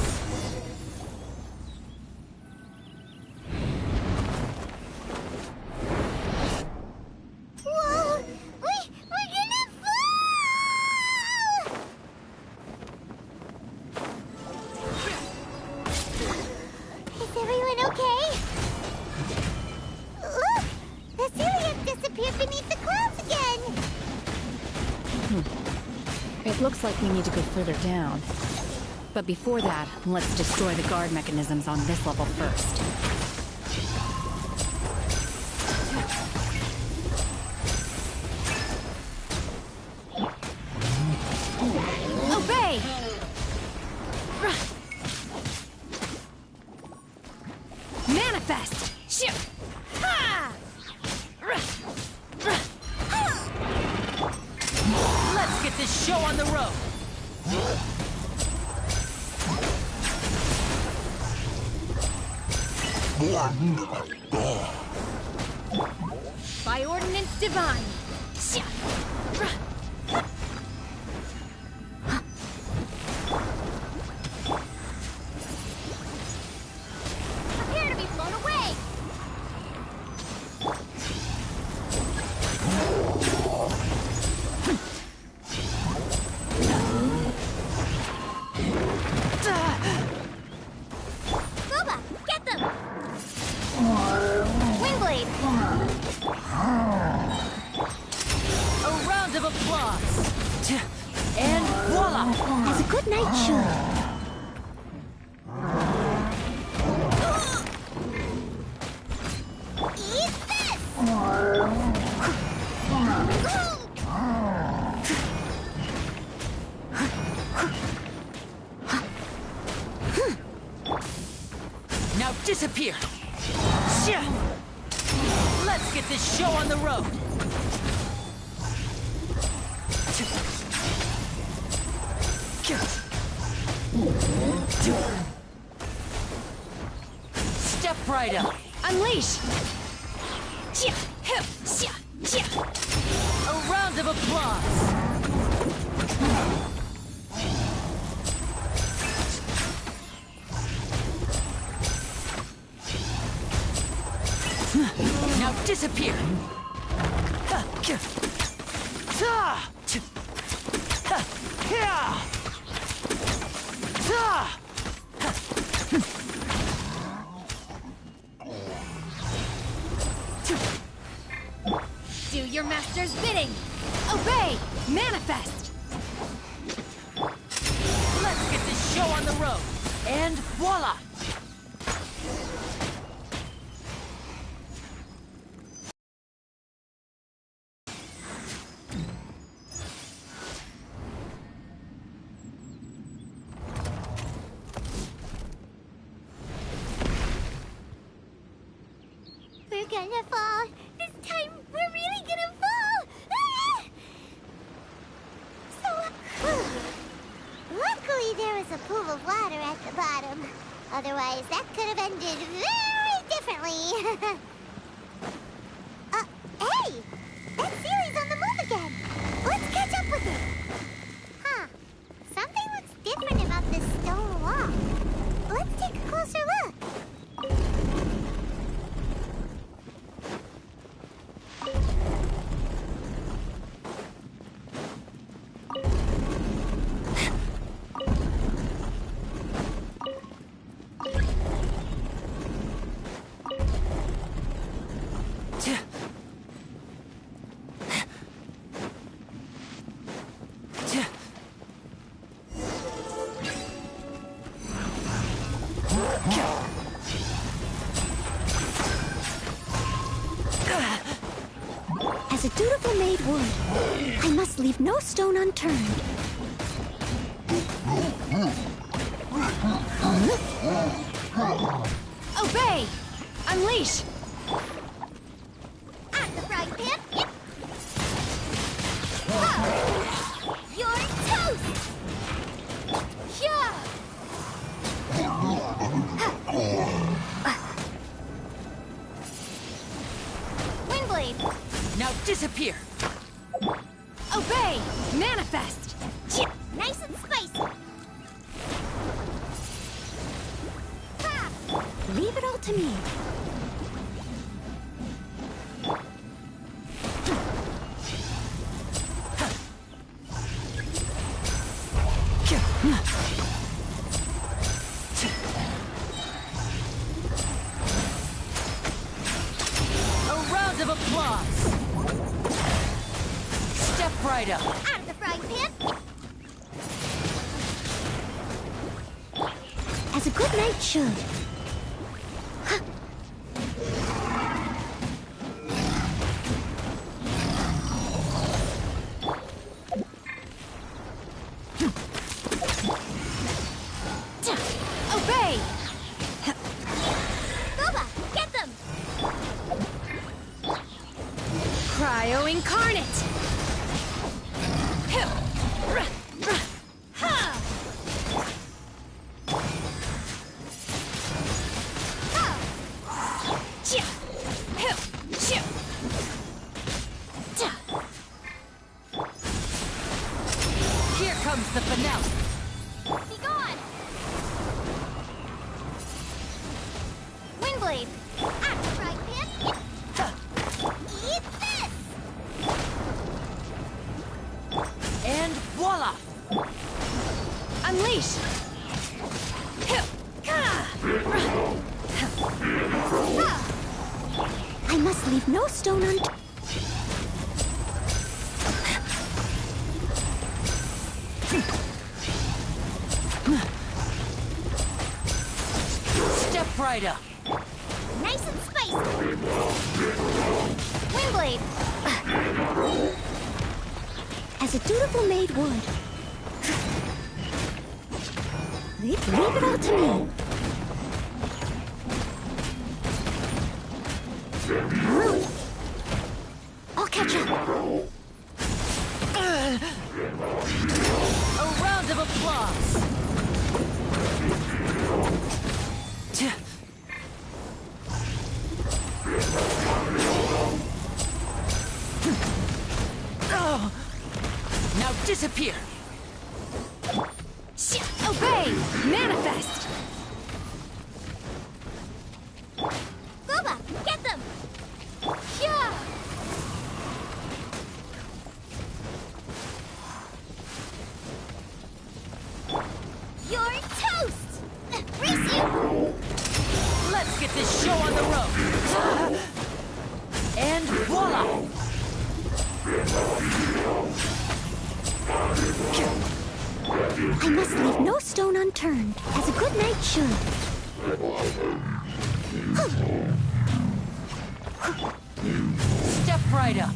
Whoa! We're gonna fall! Is everyone okay? Look! The Celiac disappeared beneath the clouds again! It looks like we need to go further down. But before that, let's destroy the guard mechanisms on this level first. Obey! Manifest! Let's get this show on the road! By ordinance divine! knight should. Eat this! Now disappear! Shia! Let's get this show on the road! Step right up! Unleash! A round of applause! Now disappear! Do your master's bidding! Obey! Manifest! Let's get this show on the road! And voila! We're gonna fall. This time, we're really gonna fall. Ah! So, luckily there was a pool of water at the bottom. Otherwise, that could have ended very differently. Hey! That series on the move again. Let's catch up with it. Huh. Something looks different about this stone wall. Let's take a closer look. As a dutiful maid would, I must leave no stone unturned. Obey! Unleash! At the frying pan. You're toast! Yeah! Windblade! Now disappear! Obey! Manifest! Nice and spicy! Ha! Leave it all to me. A round of applause! Step right up! Out of the frying pan! As a good knight should. Obey! Boba, get them! Cryo incarnate! Here comes the finale! Be gone! Windblade! Out of the frying pan! Eat this! And voila! Unleash! I must leave no stone unturned. right up. Nice and spicy. Windblade. As a dutiful maid would. Leave it all to me. I'll catch up. A round of applause. Oh. Now disappear. Obey! Manifest! Boba, get them! Yeah! You're toast! Race you! Let's get this show on the road. And voila! I must leave no stone unturned, as a good knight should. Step right up.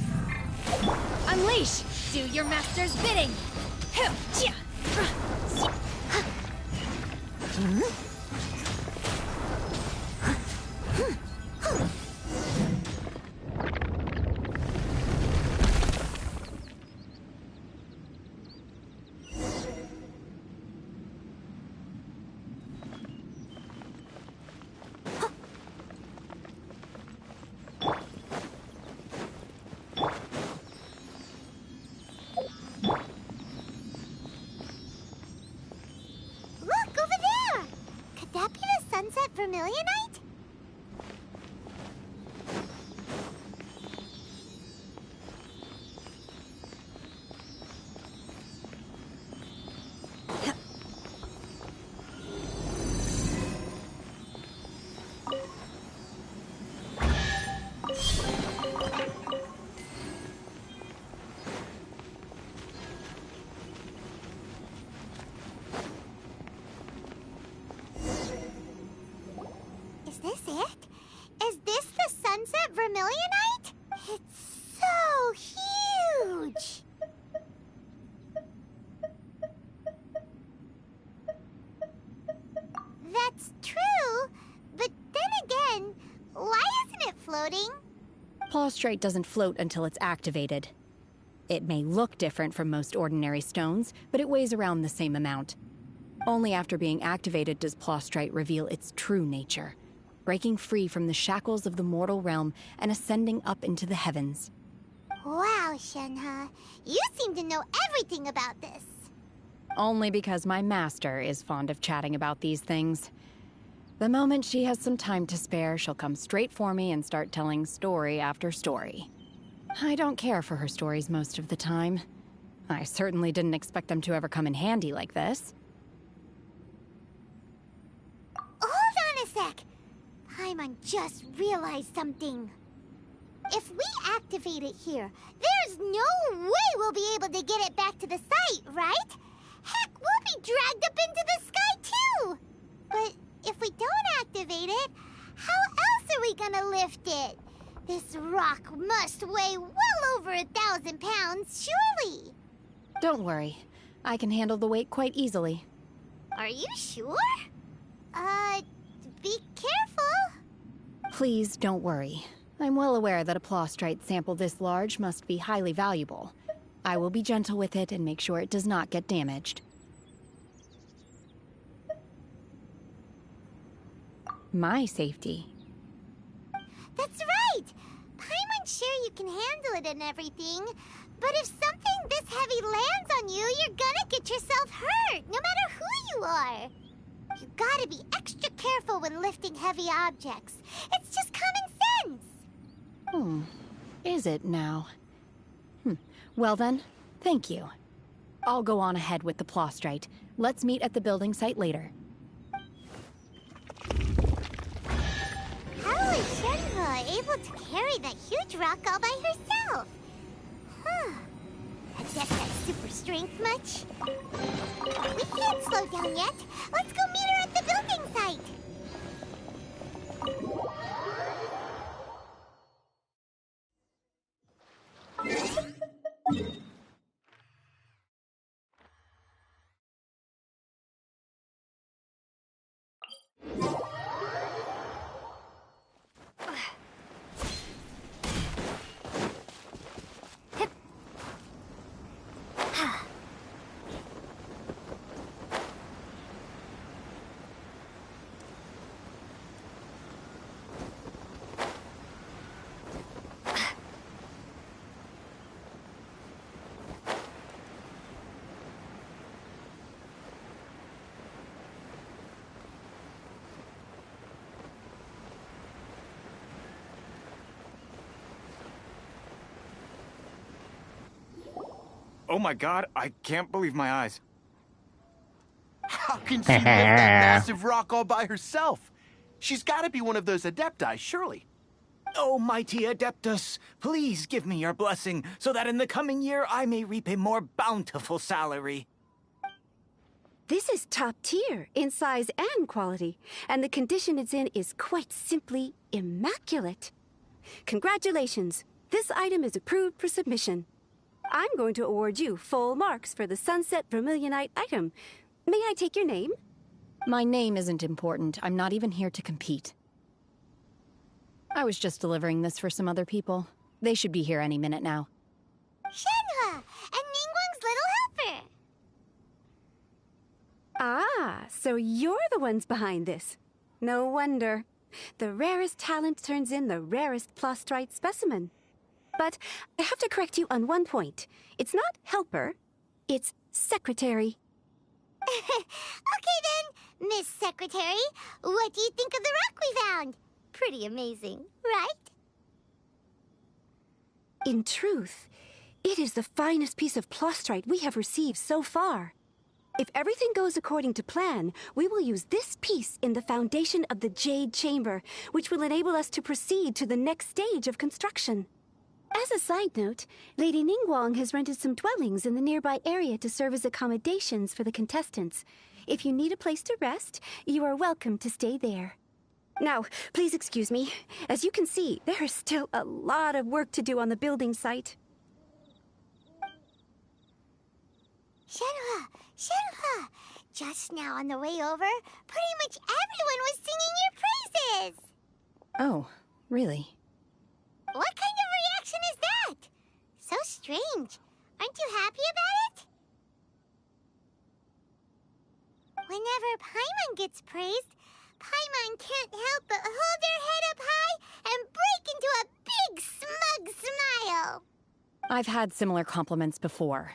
Unleash! Do your master's bidding! Look, over there! Could that be the sunset vermilionite? Is this it? Is this the sunset vermilionite? It's so huge! That's true, but then again, why isn't it floating? Plaustrite doesn't float until it's activated. It may look different from most ordinary stones, but it weighs around the same amount. Only after being activated does Plaustrite reveal its true nature, breaking free from the shackles of the mortal realm and ascending up into the heavens. Wow, Shenhe, you seem to know everything about this. Only because my master is fond of chatting about these things. The moment she has some time to spare, she'll come straight for me and start telling story after story. I don't care for her stories most of the time. I certainly didn't expect them to ever come in handy like this. Hold on a sec. Paimon just realized something. If we activate it here, there's no way we'll be able to get it back to the site, right? Heck, we'll be dragged up into the sky too! But if we don't activate it, how else are we gonna lift it? This rock must weigh well over 1,000 pounds, surely! Don't worry. I can handle the weight quite easily. Are you sure? Be careful. Please don't worry. I'm well aware that a Plaustrite sample this large must be highly valuable. I will be gentle with it and make sure it does not get damaged. My safety. That's right! Paimon's sure you can handle it and everything, but if something this heavy lands on you, you're gonna get yourself hurt, no matter who you are. You gotta be extra careful when lifting heavy objects. It's just common sense. Is it now? Well then, thank you. I'll go on ahead with the Plaustrite. Let's meet at the building site later. How is Shenhe able to carry that huge rock all by herself? I guess that's super strength much. We can't slow down yet. Let's go meet her at the building site. Oh my god, I can't believe my eyes. How can she lift that massive rock all by herself? She's gotta be one of those Adepti, surely. Oh, mighty Adeptus, please give me your blessing so that in the coming year I may reap a more bountiful salary. This is top tier in size and quality, and the condition it's in is quite simply immaculate. Congratulations, this item is approved for submission. I'm going to award you full marks for the Sunset Vermilionite item. May I take your name? My name isn't important. I'm not even here to compete. I was just delivering this for some other people. They should be here any minute now. Shenhua, and Ningguang's little helper. Ah, so you're the ones behind this. No wonder. The rarest talent turns in the rarest plastrite specimen. But I have to correct you on one point. It's not helper, it's secretary. Okay then, Miss Secretary, what do you think of the rock we found? Pretty amazing, right? In truth, it is the finest piece of plastrite we have received so far. If everything goes according to plan, we will use this piece in the foundation of the Jade Chamber, which will enable us to proceed to the next stage of construction. As a side note, Lady Ningguang has rented some dwellings in the nearby area to serve as accommodations for the contestants. If you need a place to rest, you are welcome to stay there. Now, please excuse me. As you can see, there is still a lot of work to do on the building site. Shenhua, just now on the way over, pretty much everyone was singing your praises. Oh, really? What kind of reaction is that? So strange. Aren't you happy about it? Whenever Paimon gets praised, Paimon can't help but hold their head up high and break into a big smug smile. I've had similar compliments before.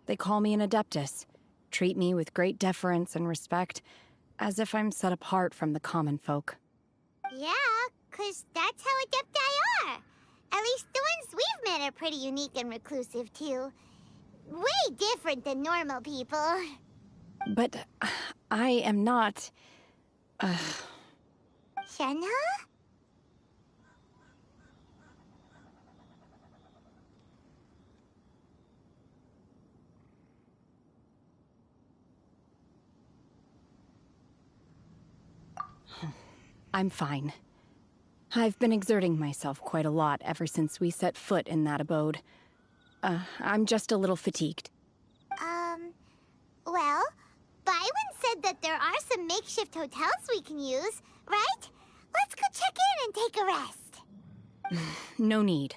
They call me an Adeptus, treat me with great deference and respect, as if I'm set apart from the common folk. Yeah, 'cause that's how Adepti are. At least the ones we've met are pretty unique and reclusive, too. Way different than normal people. But I am not... Shenhua? I'm fine. I've been exerting myself quite a lot ever since we set foot in that abode. I'm just a little fatigued. Well, Byron said that there are some makeshift hotels we can use, right? Let's go check in and take a rest. No need.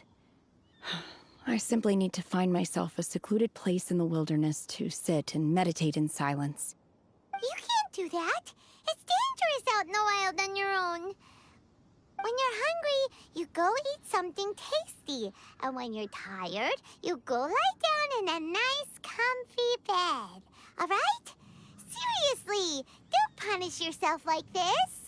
I simply need to find myself a secluded place in the wilderness to sit and meditate in silence. You can't do that. It's dangerous out in the wild on your own. When you're hungry, you go eat something tasty. And when you're tired, you go lie down in a nice, comfy bed. All right? Seriously, don't punish yourself like this.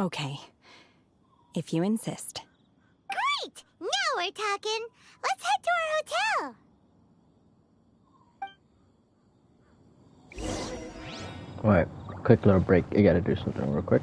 Okay. If you insist. Great! Now we're talking. Let's head to our hotel. Alright, quick little break. I gotta do something real quick.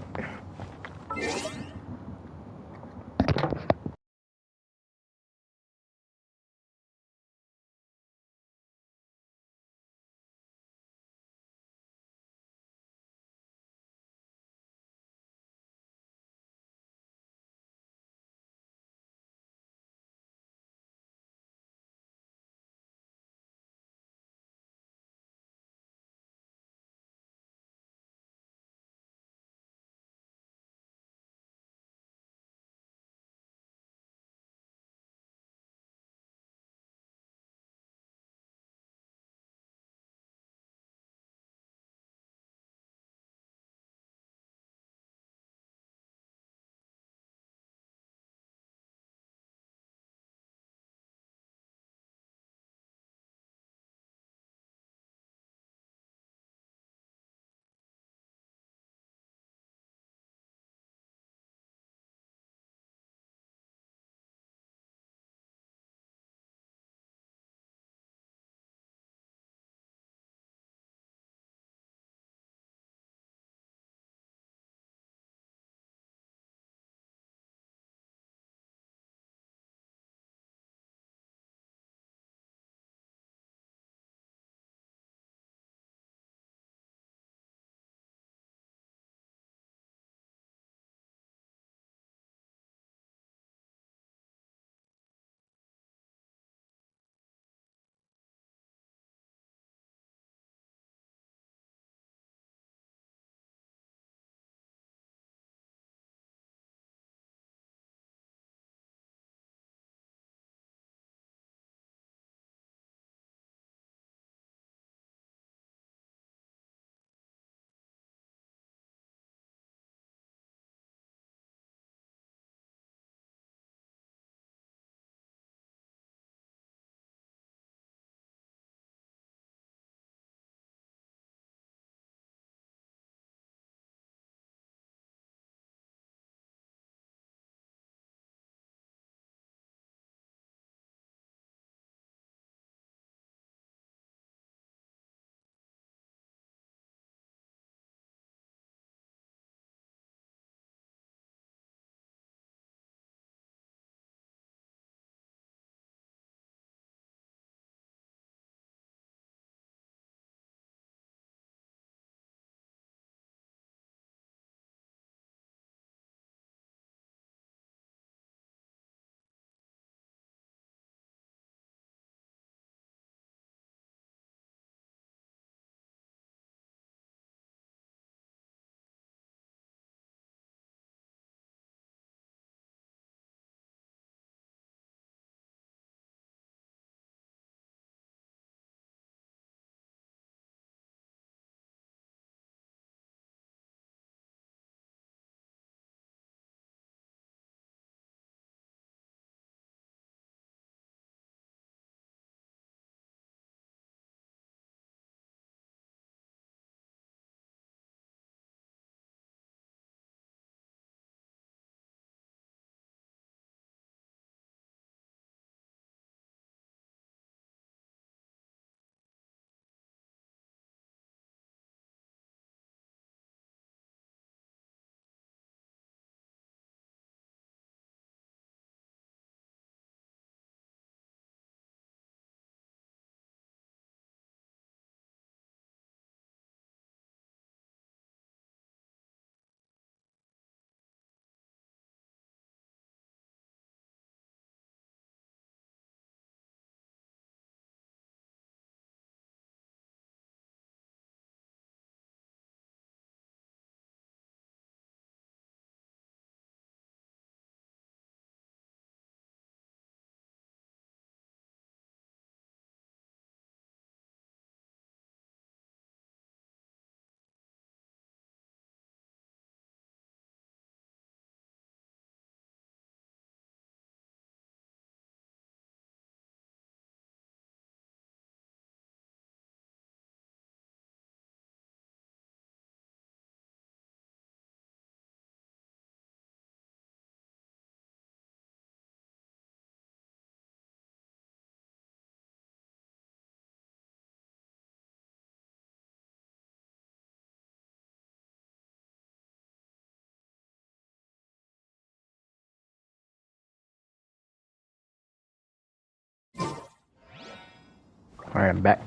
Alright, I'm back.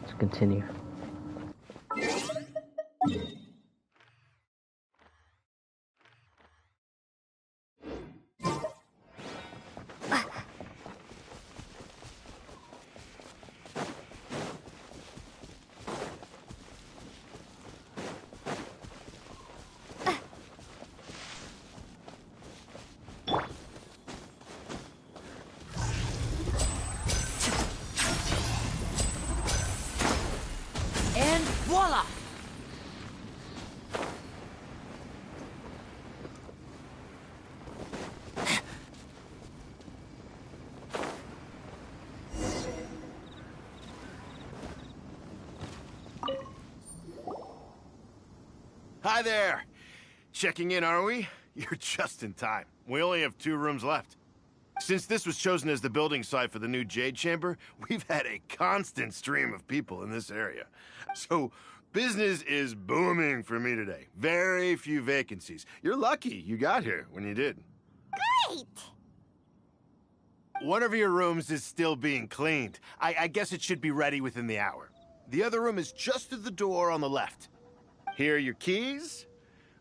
Let's continue. And voila! Hi there! Checking in, are we? You're just in time. We only have 2 rooms left. Since this was chosen as the building site for the new Jade Chamber, we've had a constant stream of people in this area. So, business is booming for me today. Very few vacancies. You're lucky you got here when you did. Great! One of your rooms is still being cleaned. I guess it should be ready within the hour. The other room is just through the door on the left. Here are your keys.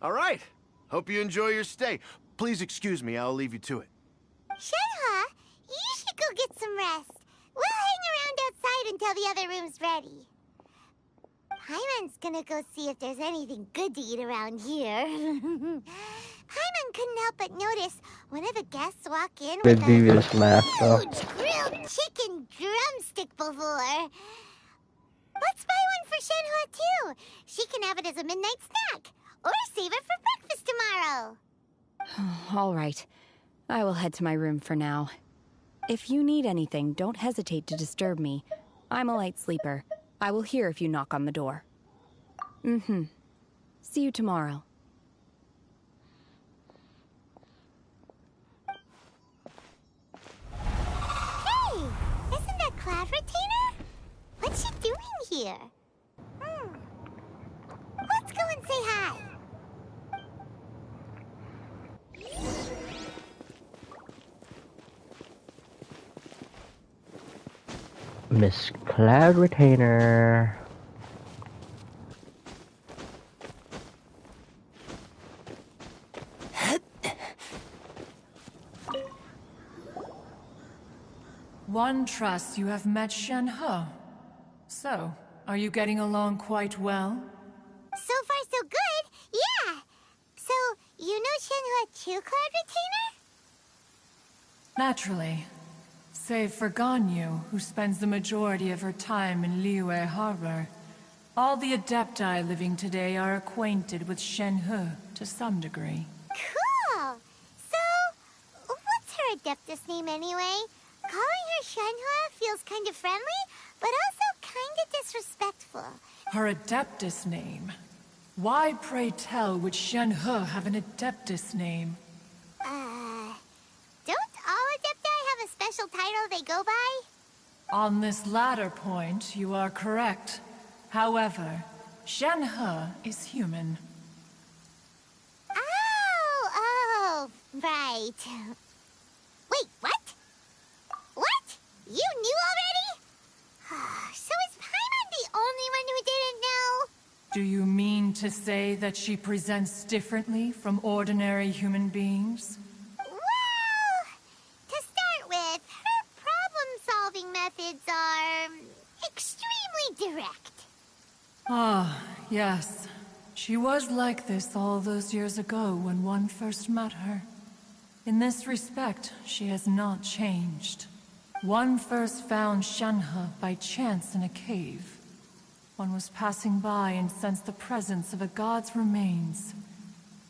All right. Hope you enjoy your stay. Please excuse me, I'll leave you to it. Shenhe, you should go get some rest. We'll hang around outside until the other room's ready. Paimon's gonna go see if there's anything good to eat around here. Paimon couldn't help but notice one of the guests walk in with a Previous laugh, though. huge grilled chicken drumstick before. Let's buy one for Shenhe, too. She can have it as a midnight snack. Or save it for breakfast tomorrow. All right. I will head to my room for now. If you need anything, don't hesitate to disturb me. I'm a light sleeper. I will hear if you knock on the door. Mm-hmm. See you tomorrow. Hey! Isn't that Cloud Retainer? What's she doing here? Let's go and say hi. Miss Cloud Retainer. One trusts you have met Shenhe. So, are you getting along quite well? So far, so good. Yeah. So, you know Shenhe too, Cloud Retainer? Naturally. Save for Ganyu, who spends the majority of her time in Liyue Harbor. All the Adepti living today are acquainted with Shenhe to some degree. Cool. So, what's her Adeptus name anyway? Calling her Shenhe feels kind of friendly, but also kind of disrespectful. Her Adeptus name? Why, pray tell, would Shenhe have an Adeptus name? Don't all Adepti have a special title they go by? On this latter point, you are correct. However, Shenhe is human. Oh, right. Wait, what? What? You knew already? So is Paimon the only one who didn't know? Do you mean to say that she presents differently from ordinary human beings? Well, to start with, her problem-solving methods are extremely direct. Ah, yes. She was like this all those years ago when one first met her. In this respect, she has not changed. One first found Shenhe by chance in a cave. One was passing by and sensed the presence of a god's remains.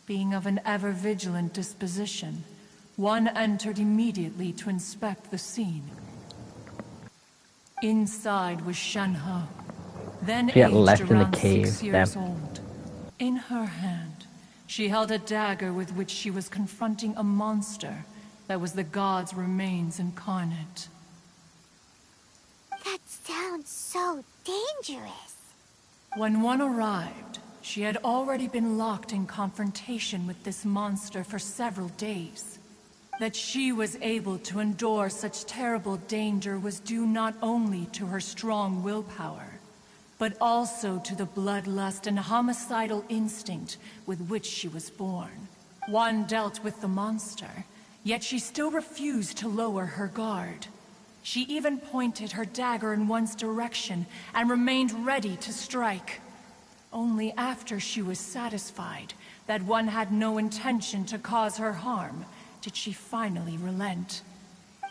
Being of an ever-vigilant disposition, one entered immediately to inspect the scene. Inside was Shenhe, then She got aged left in the around cave, 6 years damn. old. In her hand, she held a dagger with which she was confronting a monster that was the god's remains incarnate. That sounds so dangerous. When one arrived, she had already been locked in confrontation with this monster for several days. That she was able to endure such terrible danger was due not only to her strong willpower, but also to the bloodlust and homicidal instinct with which she was born. One dealt with the monster, yet she still refused to lower her guard. She even pointed her dagger in one's direction and remained ready to strike. Only after she was satisfied that one had no intention to cause her harm did she finally relent.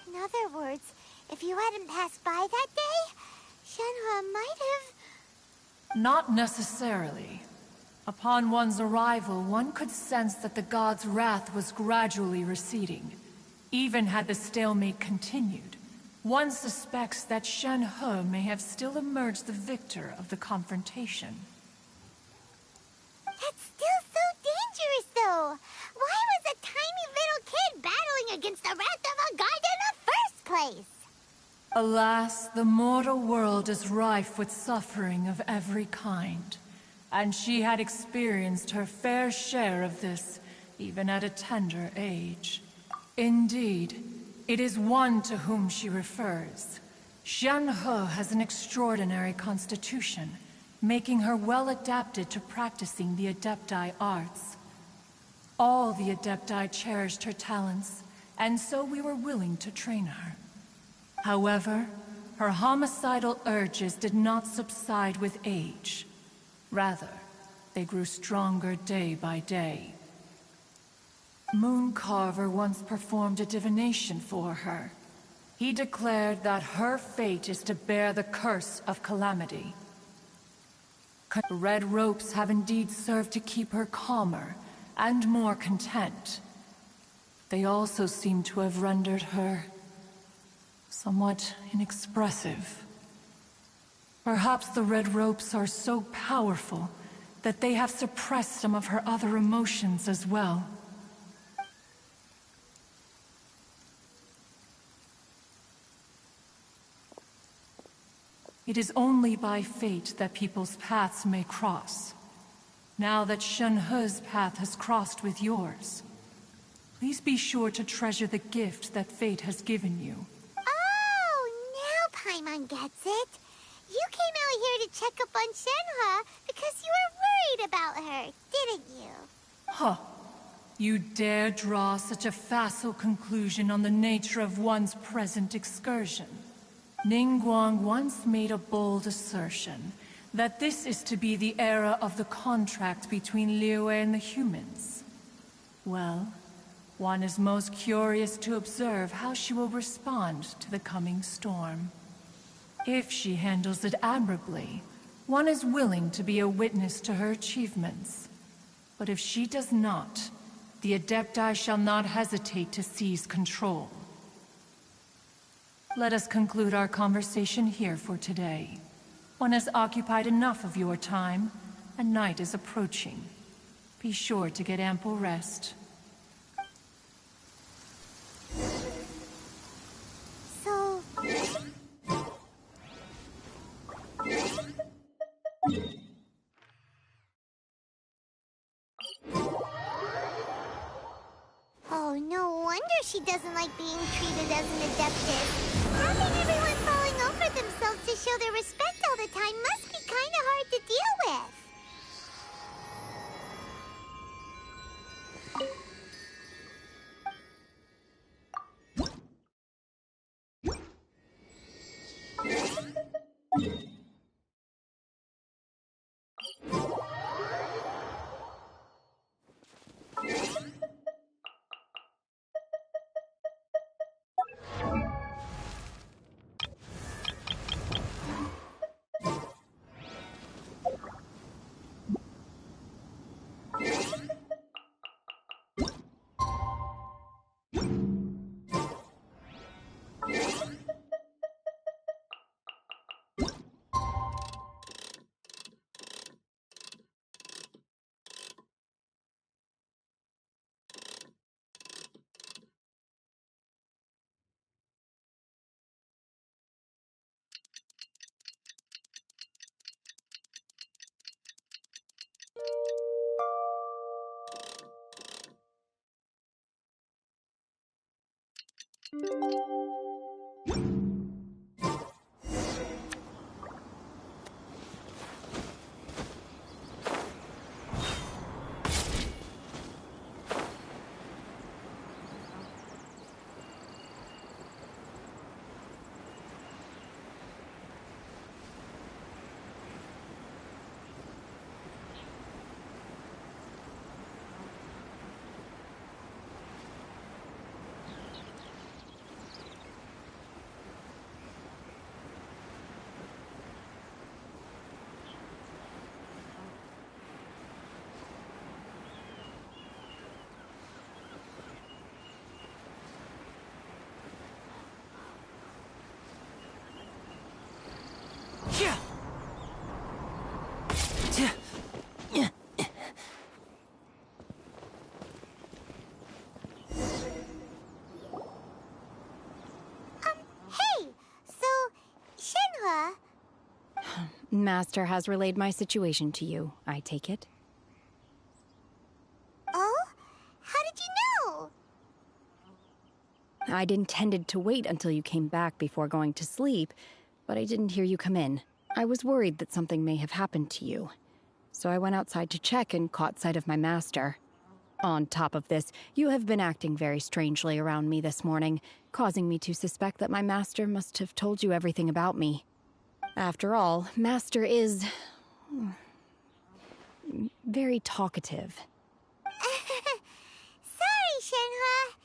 In other words, if you hadn't passed by that day, Shenhe might have... Not necessarily. Upon one's arrival, one could sense that the god's wrath was gradually receding. Even had the stalemate continued, one suspects that Shenhe may have still emerged the victor of the confrontation. That's still so dangerous, though. Why was a tiny little kid battling against the wrath of a god in the first place? Alas, the mortal world is rife with suffering of every kind, and she had experienced her fair share of this, even at a tender age. Indeed, it is one to whom she refers. Shenhe has an extraordinary constitution, making her well adapted to practicing the Adepti arts. All the Adepti cherished her talents, and so we were willing to train her. However, her homicidal urges did not subside with age. Rather, they grew stronger day by day. Mooncarver once performed a divination for her. He declared that her fate is to bear the curse of calamity. Red ropes have indeed served to keep her calmer and more content. They also seem to have rendered her somewhat inexpressive. Perhaps the red ropes are so powerful that they have suppressed some of her other emotions as well. It is only by fate that people's paths may cross. Now that Shenhe's path has crossed with yours, please be sure to treasure the gift that fate has given you. Oh, now Paimon gets it. You came out here to check up on Shenhe because you were worried about her, didn't you? Huh. You dare draw such a facile conclusion on the nature of one's present excursion. Ningguang once made a bold assertion that this is to be the era of the contract between Liyue and the humans. Well, one is most curious to observe how she will respond to the coming storm. If she handles it admirably, one is willing to be a witness to her achievements. But if she does not, the Adepti shall not hesitate to seize control. Let us conclude our conversation here for today. One has occupied enough of your time, and night is approaching. Be sure to get ample rest. So... Oh, no wonder she doesn't like being treated as an adeptus. Having everyone falling over themselves to show their respect all the time must be kind of hard to deal with. Hey, so, Shenhua... Master has relayed my situation to you, I take it. Oh? How did you know? I'd intended to wait until you came back before going to sleep, but I didn't hear you come in. I was worried that something may have happened to you. So I went outside to check and caught sight of my master. On top of this, you have been acting very strangely around me this morning, causing me to suspect that my master must have told you everything about me. After all, Master is... very talkative. Sorry, Shenhua.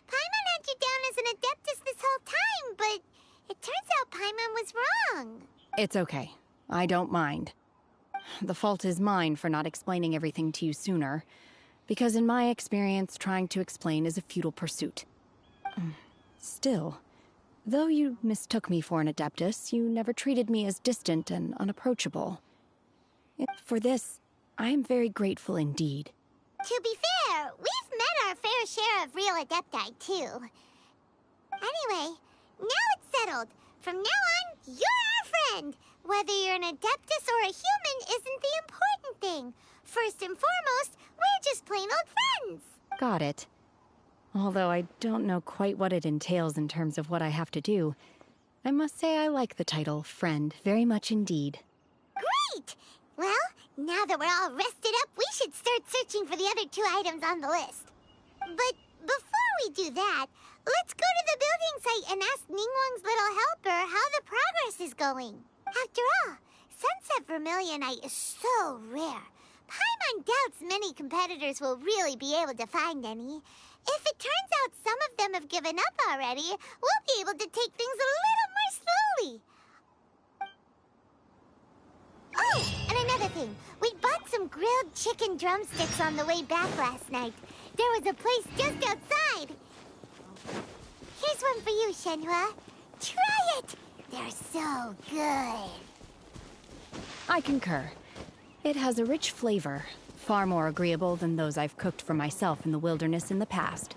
Paimon had you down as an Adeptus this whole time, but it turns out Paimon was wrong. It's okay. I don't mind. The fault is mine for not explaining everything to you sooner, because in my experience, trying to explain is a futile pursuit. Still, though you mistook me for an Adeptus, you never treated me as distant and unapproachable. For this, I am very grateful indeed. To be fair, we've met our fair share of real Adepti, too. Anyway, now it's settled. From now on, you're our friend. Whether you're an Adeptus or a human isn't the important thing. First and foremost, we're just plain old friends. Got it. Although I don't know quite what it entails in terms of what I have to do, I must say I like the title Friend very much indeed. Great! Well, now that we're all rested up, we should start searching for the other 2 items on the list. But before we do that, let's go to the building site and ask Ningguang's little helper how the progress is going. After all, Sunset Vermilionite is so rare. Paimon doubts many competitors will really be able to find any. If it turns out some of them have given up already, we'll be able to take things a little more slowly. Oh, and another thing. We bought some grilled chicken drumsticks on the way back last night. There was a place just outside. Here's one for you, Shenhua. Try it! They're so good. I concur. It has a rich flavor, far more agreeable than those I've cooked for myself in the wilderness in the past.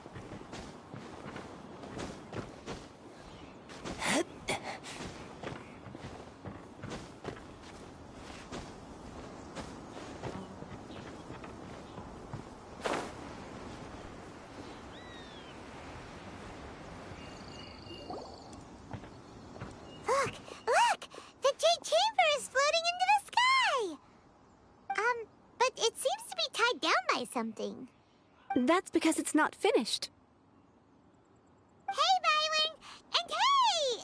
Look! The Jade Chamber is floating into the sky! But it seems to be tied down by something. That's because it's not finished. Hey, Byron! And hey!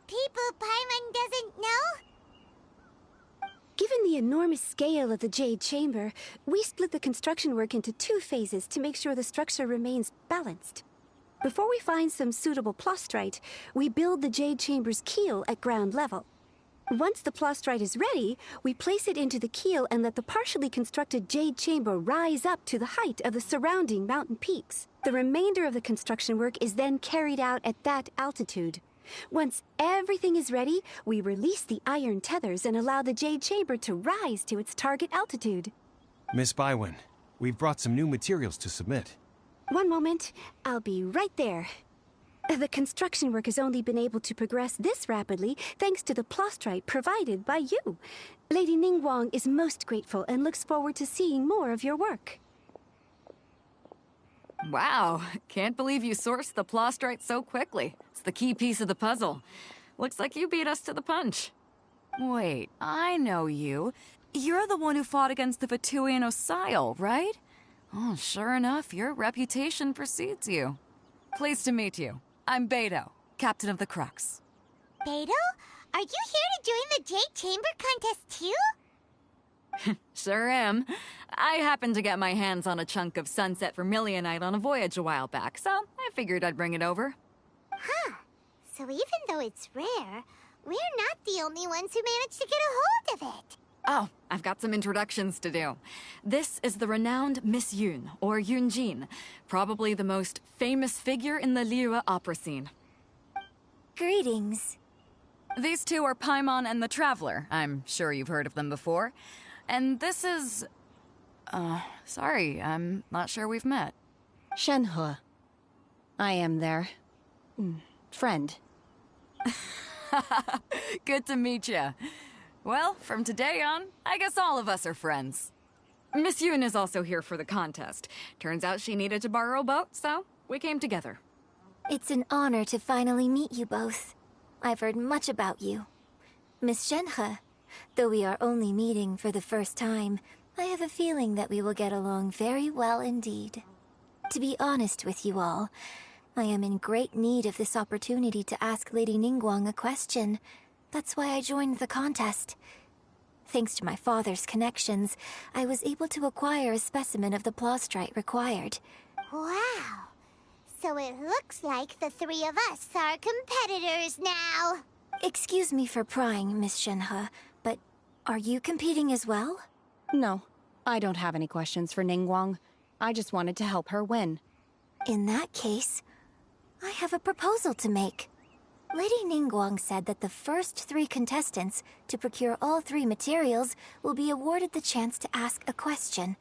People Paimon doesn't know? Given the enormous scale of the Jade Chamber, we split the construction work into 2 phases to make sure the structure remains balanced. Before we find some suitable plastrite, we build the Jade Chamber's keel at ground level. Once the plastrite is ready, we place it into the keel and let the partially constructed Jade Chamber rise up to the height of the surrounding mountain peaks. The remainder of the construction work is then carried out at that altitude. Once everything is ready, we release the iron tethers and allow the Jade Chamber to rise to its target altitude. Miss Bywin, we've brought some new materials to submit. One moment, I'll be right there. The construction work has only been able to progress this rapidly thanks to the plastrite provided by you. Lady Ningguang is most grateful and looks forward to seeing more of your work. Wow, can't believe you sourced the plastrite so quickly. It's the key piece of the puzzle. Looks like you beat us to the punch. Wait, I know you. You're the one who fought against the Fatui and Osile, right? Oh, sure enough, your reputation precedes you. Pleased to meet you. I'm Beto, captain of the Crux. Beto? Are you here to join the Jade Chamber contest too? Sure am. I happened to get my hands on a chunk of Sunset Vermilionite on a voyage a while back, so I figured I'd bring it over. Huh. So even though it's rare, we're not the only ones who managed to get a hold of it. Oh, I've got some introductions to do. This is the renowned Miss Yun, or Yunjin, probably the most famous figure in the Liyue opera scene. Greetings. These two are Paimon and the Traveler. I'm sure you've heard of them before. And this is... sorry, I'm not sure we've met. Shenhe. I am their... friend. Good to meet you. Well, from today on, I guess all of us are friends. Miss Yoon is also here for the contest. Turns out she needed to borrow a boat, so we came together. It's an honor to finally meet you both. I've heard much about you. Miss Shenhe, though we are only meeting for the first time, I have a feeling that we will get along very well indeed. To be honest with you all, I am in great need of this opportunity to ask Lady Ningguang a question. That's why I joined the contest. Thanks to my father's connections, I was able to acquire a specimen of the plaustrite required. Wow. So it looks like the three of us are competitors now. Excuse me for prying, Miss Shenhe, but are you competing as well? No, I don't have any questions for Ningguang. I just wanted to help her win. In that case, I have a proposal to make. Lady Ningguang said that the first 3 contestants to procure all 3 materials will be awarded the chance to ask a question.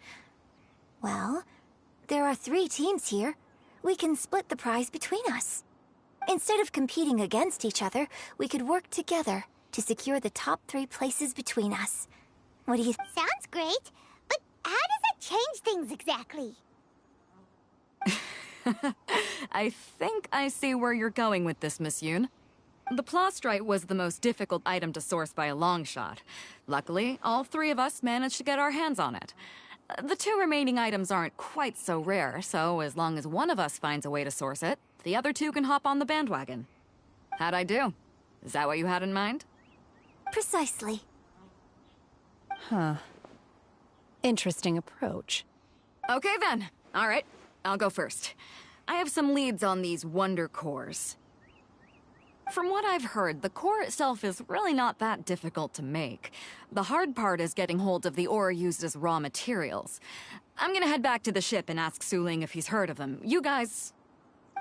Well, there are 3 teams here. We can split the prize between us. Instead of competing against each other, we could work together to secure the top 3 places between us. What do you think? Sounds great, but how does that change things exactly? I think I see where you're going with this, Miss Yoon. The plaustrite was the most difficult item to source by a long shot. Luckily, all 3 of us managed to get our hands on it. The 2 remaining items aren't quite so rare, so as long as one of us finds a way to source it, the other 2 can hop on the bandwagon. How'd I do? Is that what you had in mind? Precisely. Huh. Interesting approach. Okay then. All right, I'll go first. I have some leads on these wonder cores. From what I've heard, the core itself is really not that difficult to make. The hard part is getting hold of the ore used as raw materials. I'm gonna head back to the ship and ask Suling if he's heard of them. You guys...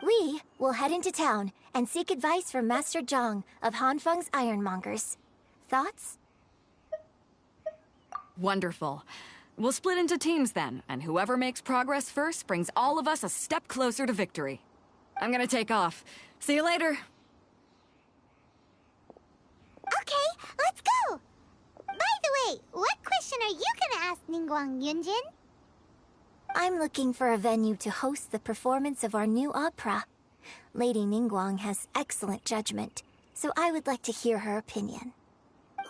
We will head into town and seek advice from Master Zhang of Hanfeng's Ironmongers. Thoughts? Wonderful. We'll split into teams then, and whoever makes progress first brings all of us a step closer to victory. I'm gonna take off. See you later. Okay, let's go! By the way, what question are you gonna ask Ningguang Yunjin? I'm looking for a venue to host the performance of our new opera. Lady Ningguang has excellent judgment, so I would like to hear her opinion.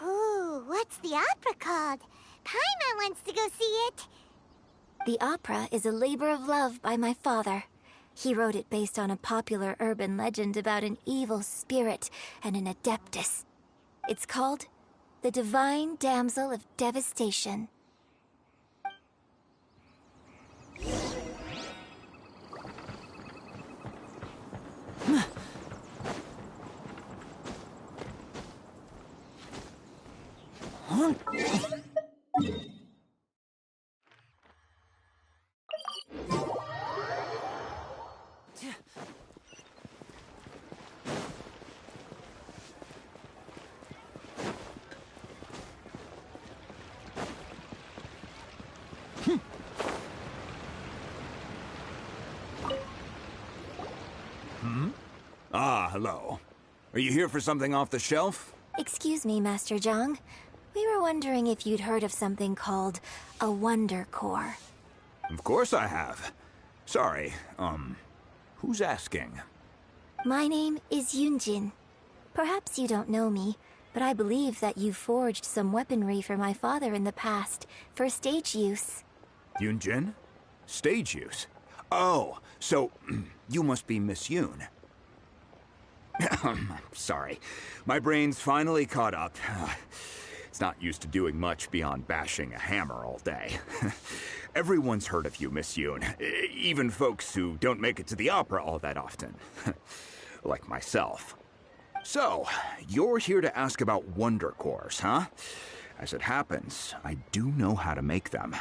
Ooh, what's the opera called? Paimon wants to go see it. The opera is a labor of love by my father. He wrote it based on a popular urban legend about an evil spirit and an adeptus. It's called The Divine Damsel of Devastation. Ah, hello. Are you here for something off the shelf? Excuse me, Master Zhang. We were wondering if you'd heard of something called a Wonder Core. Of course I have. Sorry, who's asking? My name is Yunjin. Perhaps you don't know me, but I believe that you forged some weaponry for my father in the past, for stage use. Yunjin? Stage use? Oh, so you must be Miss Yoon. Sorry. My brain's finally caught up. It's not used to doing much beyond bashing a hammer all day. Everyone's heard of you, Miss Yoon. Even folks who don't make it to the opera all that often. Like myself. So, you're here to ask about wonder cores, huh? As it happens, I do know how to make them.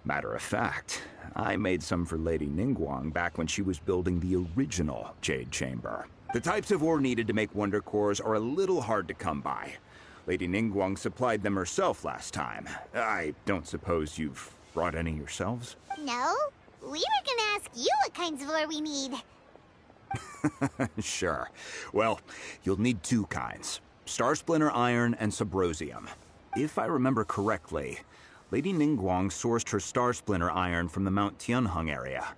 Matter of fact, I made some for Lady Ningguang back when she was building the original Jade Chamber. The types of ore needed to make wonder cores are a little hard to come by. Lady Ningguang supplied them herself last time. I don't suppose you've brought any yourselves? No, we were gonna ask you what kinds of ore we need. Sure. Well, you'll need two kinds. Star Splinter Iron and Subrosium. If I remember correctly, Lady Ningguang sourced her Star Splinter Iron from the Mount Tianheng area.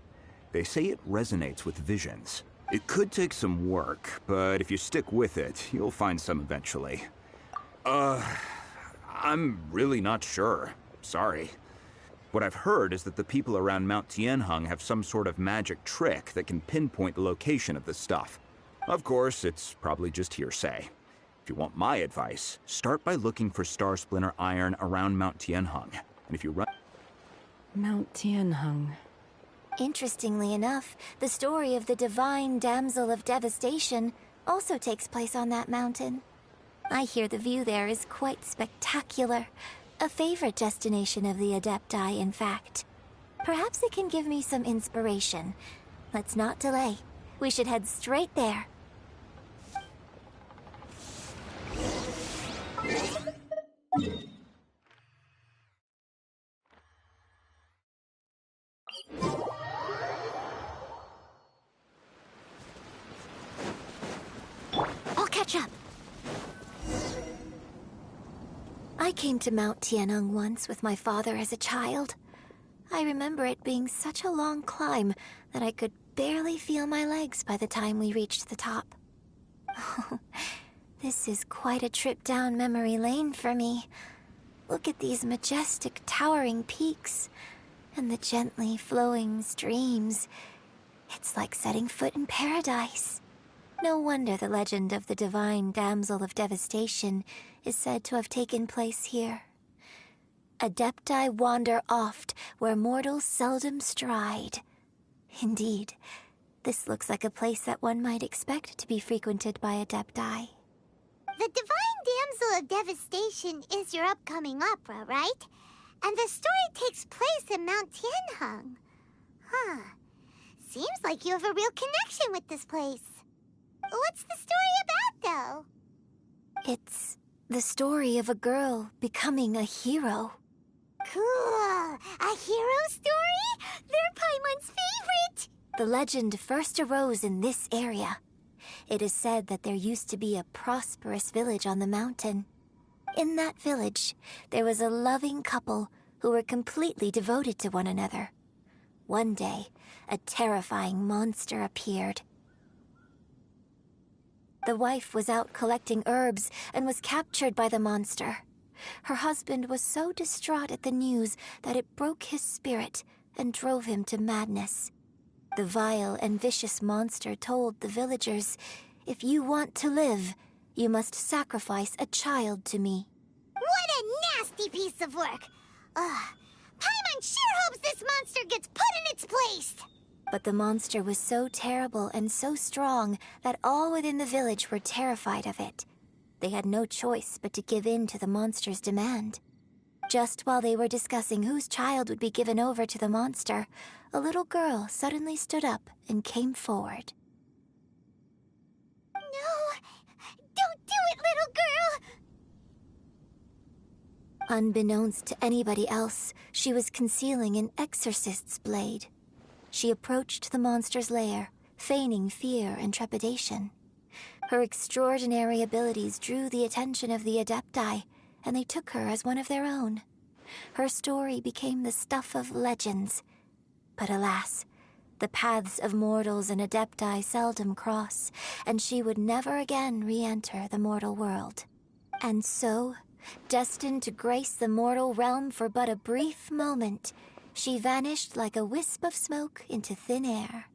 They say it resonates with visions. It could take some work, but if you stick with it, you'll find some eventually. I'm really not sure. Sorry. What I've heard is that the people around Mount Tianheng have some sort of magic trick that can pinpoint the location of the stuff. Of course, it's probably just hearsay. If you want my advice, start by looking for Star Splinter Iron around Mount Tianheng. And if you run... Mount Tianheng. Interestingly enough, the story of the divine damsel of devastation also takes place on that mountain. I hear the view there is quite spectacular. A favorite destination of the Adepti, in fact. Perhaps it can give me some inspiration. Let's not delay. We should head straight there. I'll catch up. I came to Mount Tianheng once with my father as a child. I remember it being such a long climb that I could barely feel my legs by the time we reached the top. This is quite a trip down memory lane for me. Look at these majestic, towering peaks and the gently flowing streams. It's like setting foot in paradise. No wonder the legend of the divine damsel of devastation is said to have taken place here. Adepti wander oft where mortals seldom stride. Indeed, this looks like a place that one might expect to be frequented by Adepti. The Divine Damsel of Devastation is your upcoming opera, right? And the story takes place in Mount Tianheng. Huh. Seems like you have a real connection with this place. What's the story about, though? It's the story of a girl becoming a hero. Cool. A hero story? They're Paimon's favorite. The legend first arose in this area. It is said that there used to be a prosperous village on the mountain. In that village, there was a loving couple who were completely devoted to one another. One day, a terrifying monster appeared. The wife was out collecting herbs and was captured by the monster. Her husband was so distraught at the news that it broke his spirit and drove him to madness. The vile and vicious monster told the villagers, "If you want to live, you must sacrifice a child to me." What a nasty piece of work! Paimon sure hopes this monster gets put in its place! But the monster was so terrible and so strong that all within the village were terrified of it. They had no choice but to give in to the monster's demand. Just while they were discussing whose child would be given over to the monster, a little girl suddenly stood up and came forward. No! Don't do it, little girl! Unbeknownst to anybody else, she was concealing an exorcist's blade. She approached the monster's lair, feigning fear and trepidation. Her extraordinary abilities drew the attention of the Adepti, and they took her as one of their own. Her story became the stuff of legends. But alas, the paths of mortals and Adepti seldom cross, and she would never again re-enter the mortal world. And so, destined to grace the mortal realm for but a brief moment, she vanished like a wisp of smoke into thin air.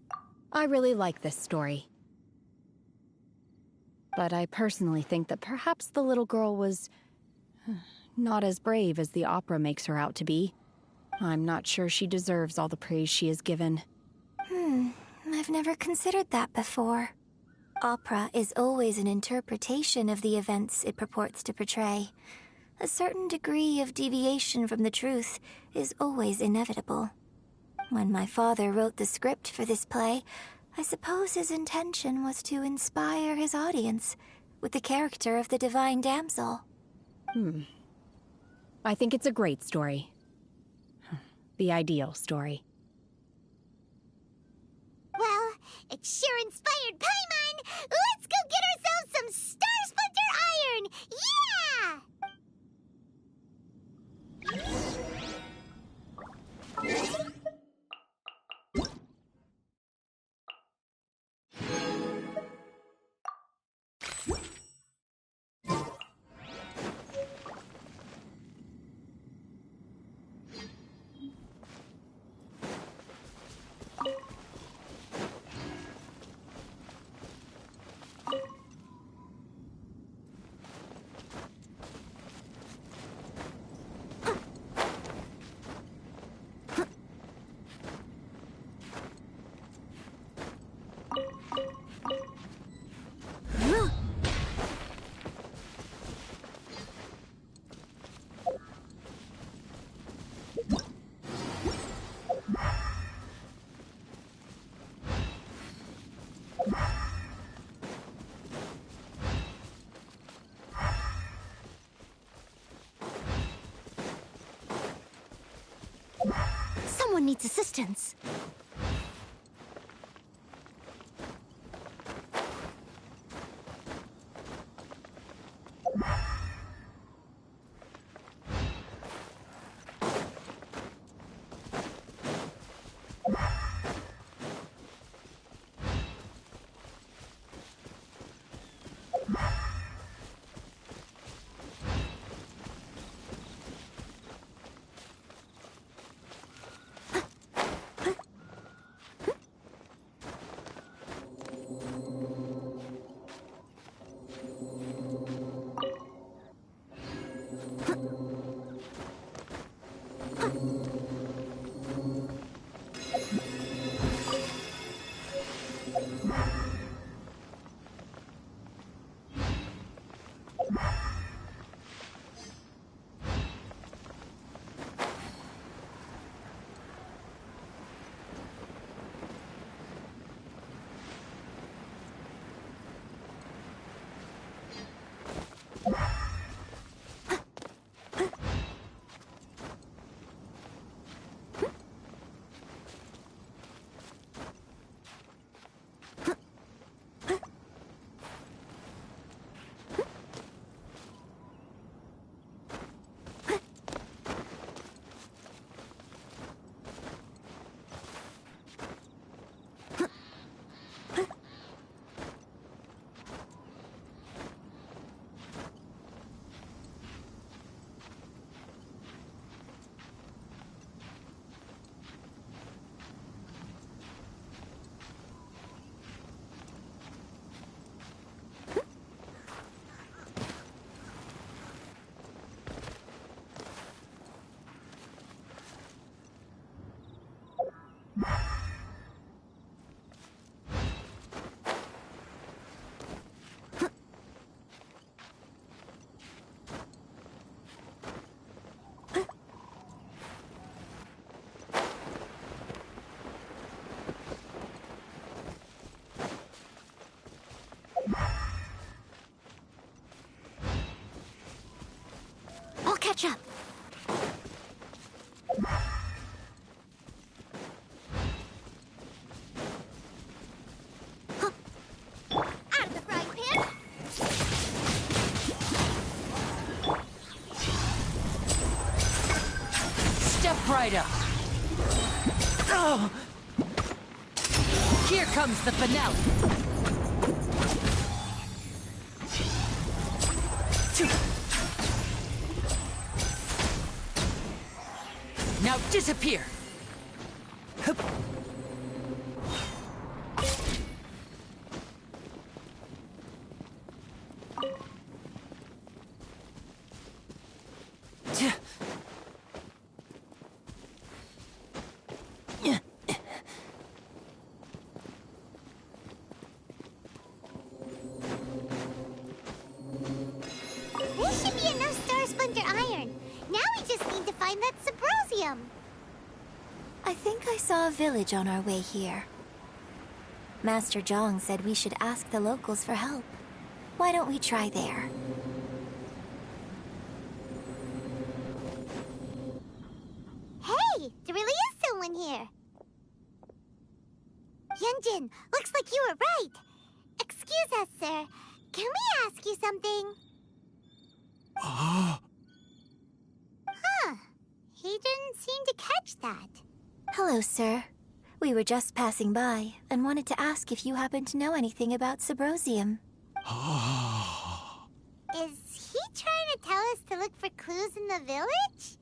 I really like this story. But I personally think that perhaps the little girl was not as brave as the opera makes her out to be. I'm not sure she deserves all the praise she is given. I've never considered that before. Opera is always an interpretation of the events it purports to portray. A certain degree of deviation from the truth is always inevitable. When my father wrote the script for this play, I suppose his intention was to inspire his audience with the character of the divine damsel. I think it's a great story. The ideal story. Well, it sure inspired Paimon! Let's go get ourselves some Star Splinter Iron! Yeah! Someone needs assistance. I'll catch up. Huh. Out of the frying pan. Step right up. Oh. Here comes the finale. Now disappear! Hup. There should be enough Star Splinter Iron. Now we just need to find that Subrosium. I think I saw a village on our way here. Master Zhang said we should ask the locals for help. Why don't we try there? Hey, there really is someone here. Yunjin, looks like you were right. Excuse us, sir. Can we ask you something? Huh. He didn't seem to catch that. Hello, sir. We were just passing by and wanted to ask if you happen to know anything about Subrosium. Is he trying to tell us to look for clues in the village?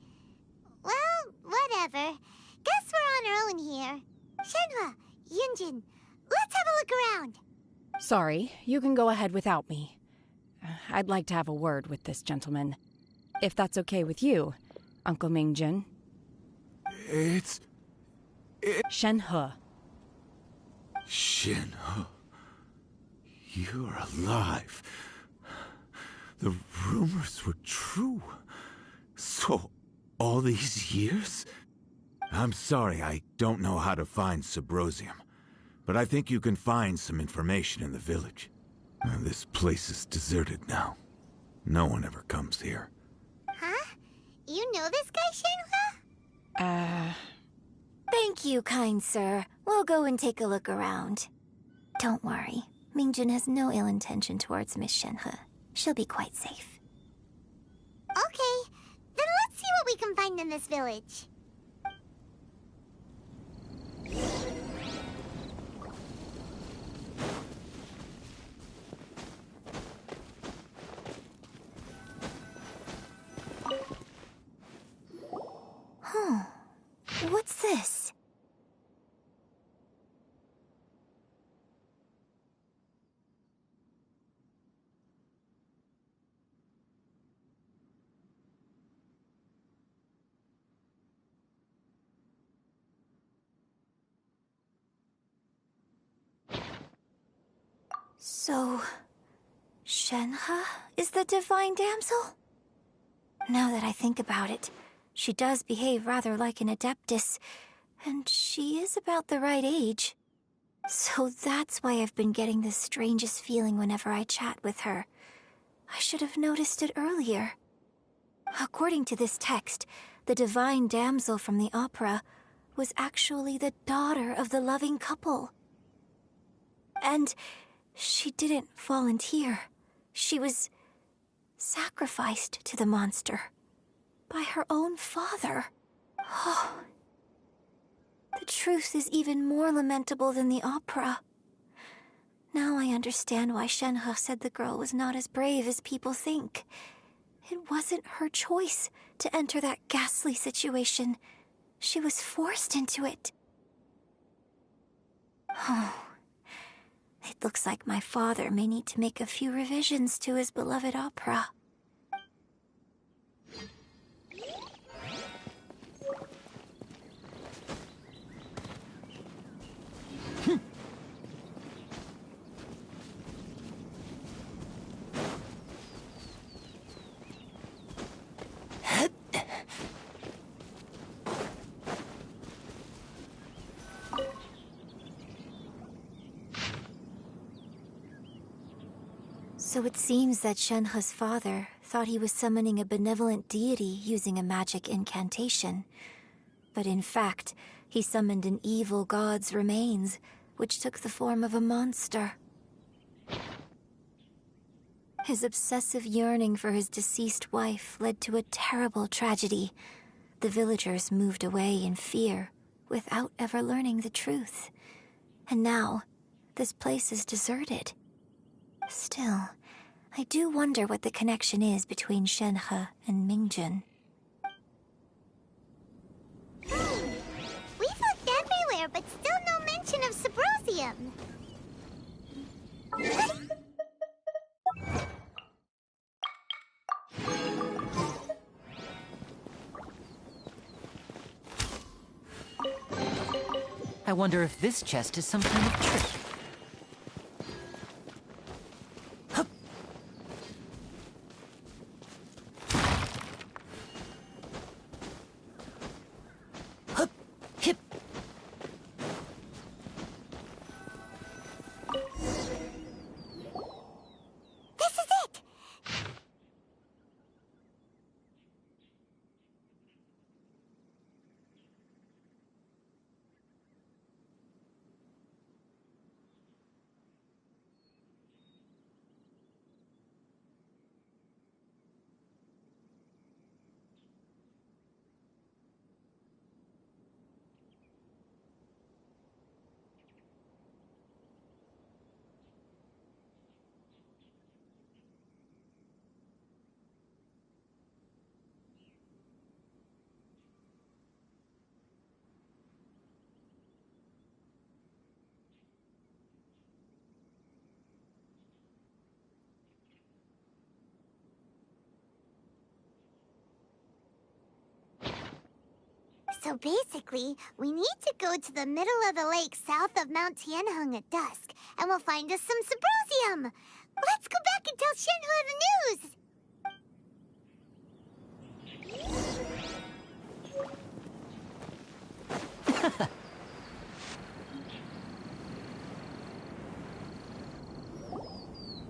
Well, whatever. Guess we're on our own here. Shenhua, Yunjin, let's have a look around. Sorry, you can go ahead without me. I'd like to have a word with this gentleman. If that's okay with you, Uncle Mingjin. It's... Shenhe. Shenhe. You're alive. The rumors were true. So, all these years? I'm sorry, I don't know how to find Subrosium. But I think you can find some information in the village. This place is deserted now. No one ever comes here. Huh? You know this guy, Shenhua? Thank you, kind sir. We'll go and take a look around. Don't worry. Mingjun has no ill intention towards Miss Shenhe. She'll be quite safe. Okay, then let's see what we can find in this village. Huh. What's this? So, Shenhe is the divine damsel? Now that I think about it, she does behave rather like an adeptus, and she is about the right age. So that's why I've been getting the strangest feeling whenever I chat with her. I should have noticed it earlier. According to this text, the divine damsel from the opera was actually the daughter of the loving couple. And she didn't volunteer. She was sacrificed to the monster by her own father. Oh, the truth is even more lamentable than the opera. Now I understand why Shenhe said the girl was not as brave as people think. It wasn't her choice to enter that ghastly situation. She was forced into it. Oh, it looks like my father may need to make a few revisions to his beloved opera. So it seems that Shenhe's father thought he was summoning a benevolent deity using a magic incantation. But in fact, he summoned an evil god's remains, which took the form of a monster. His obsessive yearning for his deceased wife led to a terrible tragedy. The villagers moved away in fear, without ever learning the truth. And now, this place is deserted. Still, I do wonder what the connection is between Shenhe and Mingjun. We've looked everywhere, but still no mention of Subrosium. I wonder if this chest is some kind of trick. So basically, we need to go to the middle of the lake south of Mount Tianheng at dusk, and we'll find us some Symposium. Let's go back and tell Shenhua the news!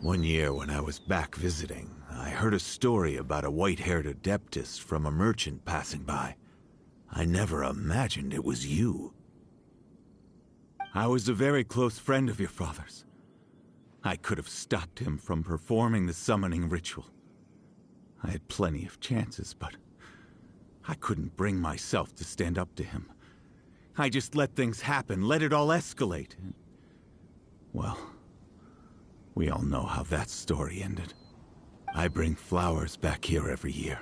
One year when I was back visiting, I heard a story about a white-haired adeptus from a merchant passing by. I never imagined it was you. I was a very close friend of your father's. I could have stopped him from performing the summoning ritual. I had plenty of chances, but I couldn't bring myself to stand up to him. I just let things happen, let it all escalate. Well, we all know how that story ended. I bring flowers back here every year.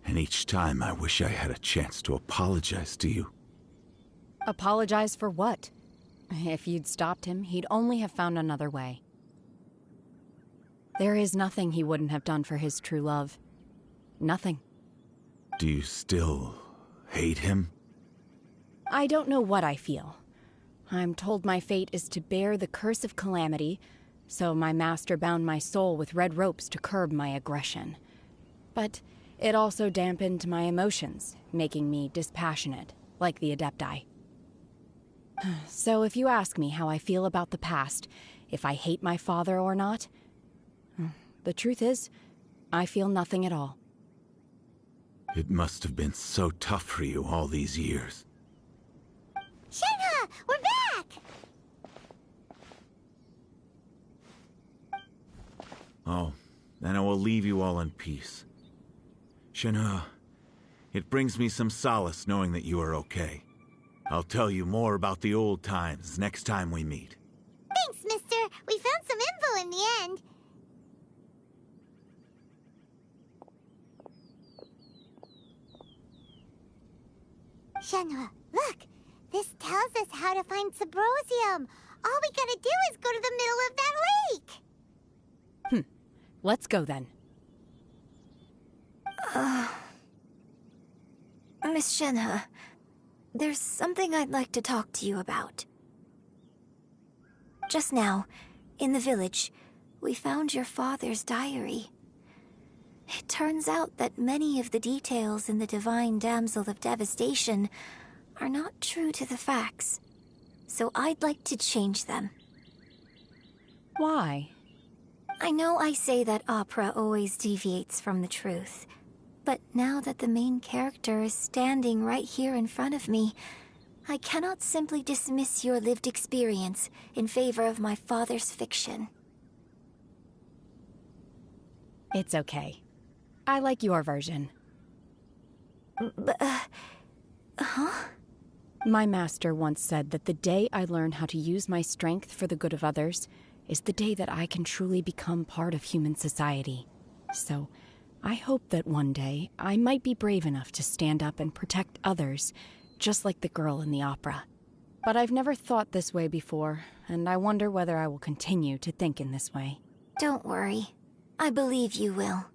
And each time I wish I had a chance to apologize to you. Apologize for what? If you'd stopped him, he'd only have found another way. There is nothing he wouldn't have done for his true love. Nothing. Do you still hate him? I don't know what I feel. I'm told my fate is to bear the curse of calamity, so my master bound my soul with red ropes to curb my aggression. But it also dampened my emotions, making me dispassionate, like the Adepti. So if you ask me how I feel about the past, if I hate my father or not, the truth is, I feel nothing at all. It must have been so tough for you all these years. Shenhua, we're back! Oh, then I will leave you all in peace. Shenhua, it brings me some solace knowing that you are okay. I'll tell you more about the old times next time we meet. Thanks, mister. We found some info in the end. Shenhua, look! This tells us how to find Symposium. All we gotta do is go to the middle of that lake. Let's go then. Miss Shenhua, there's something I'd like to talk to you about. Just now, in the village, we found your father's diary. It turns out that many of the details in the Divine Damsel of Devastation are not true to the facts. So I'd like to change them. Why? I know I say that opera always deviates from the truth, but now that the main character is standing right here in front of me, I cannot simply dismiss your lived experience in favor of my father's fiction. It's okay. I like your version. But, huh? My master once said that the day I learn how to use my strength for the good of others is the day that I can truly become part of human society. So, I hope that one day I might be brave enough to stand up and protect others, just like the girl in the opera. But I've never thought this way before, and I wonder whether I will continue to think in this way. Don't worry. I believe you will.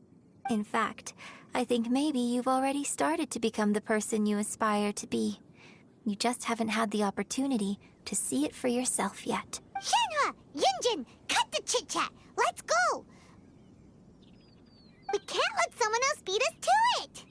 In fact, I think maybe you've already started to become the person you aspire to be. You just haven't had the opportunity to see it for yourself yet. Shenhua! Yunjin! Cut the chit-chat! Let's go! We can't let someone else beat us to it!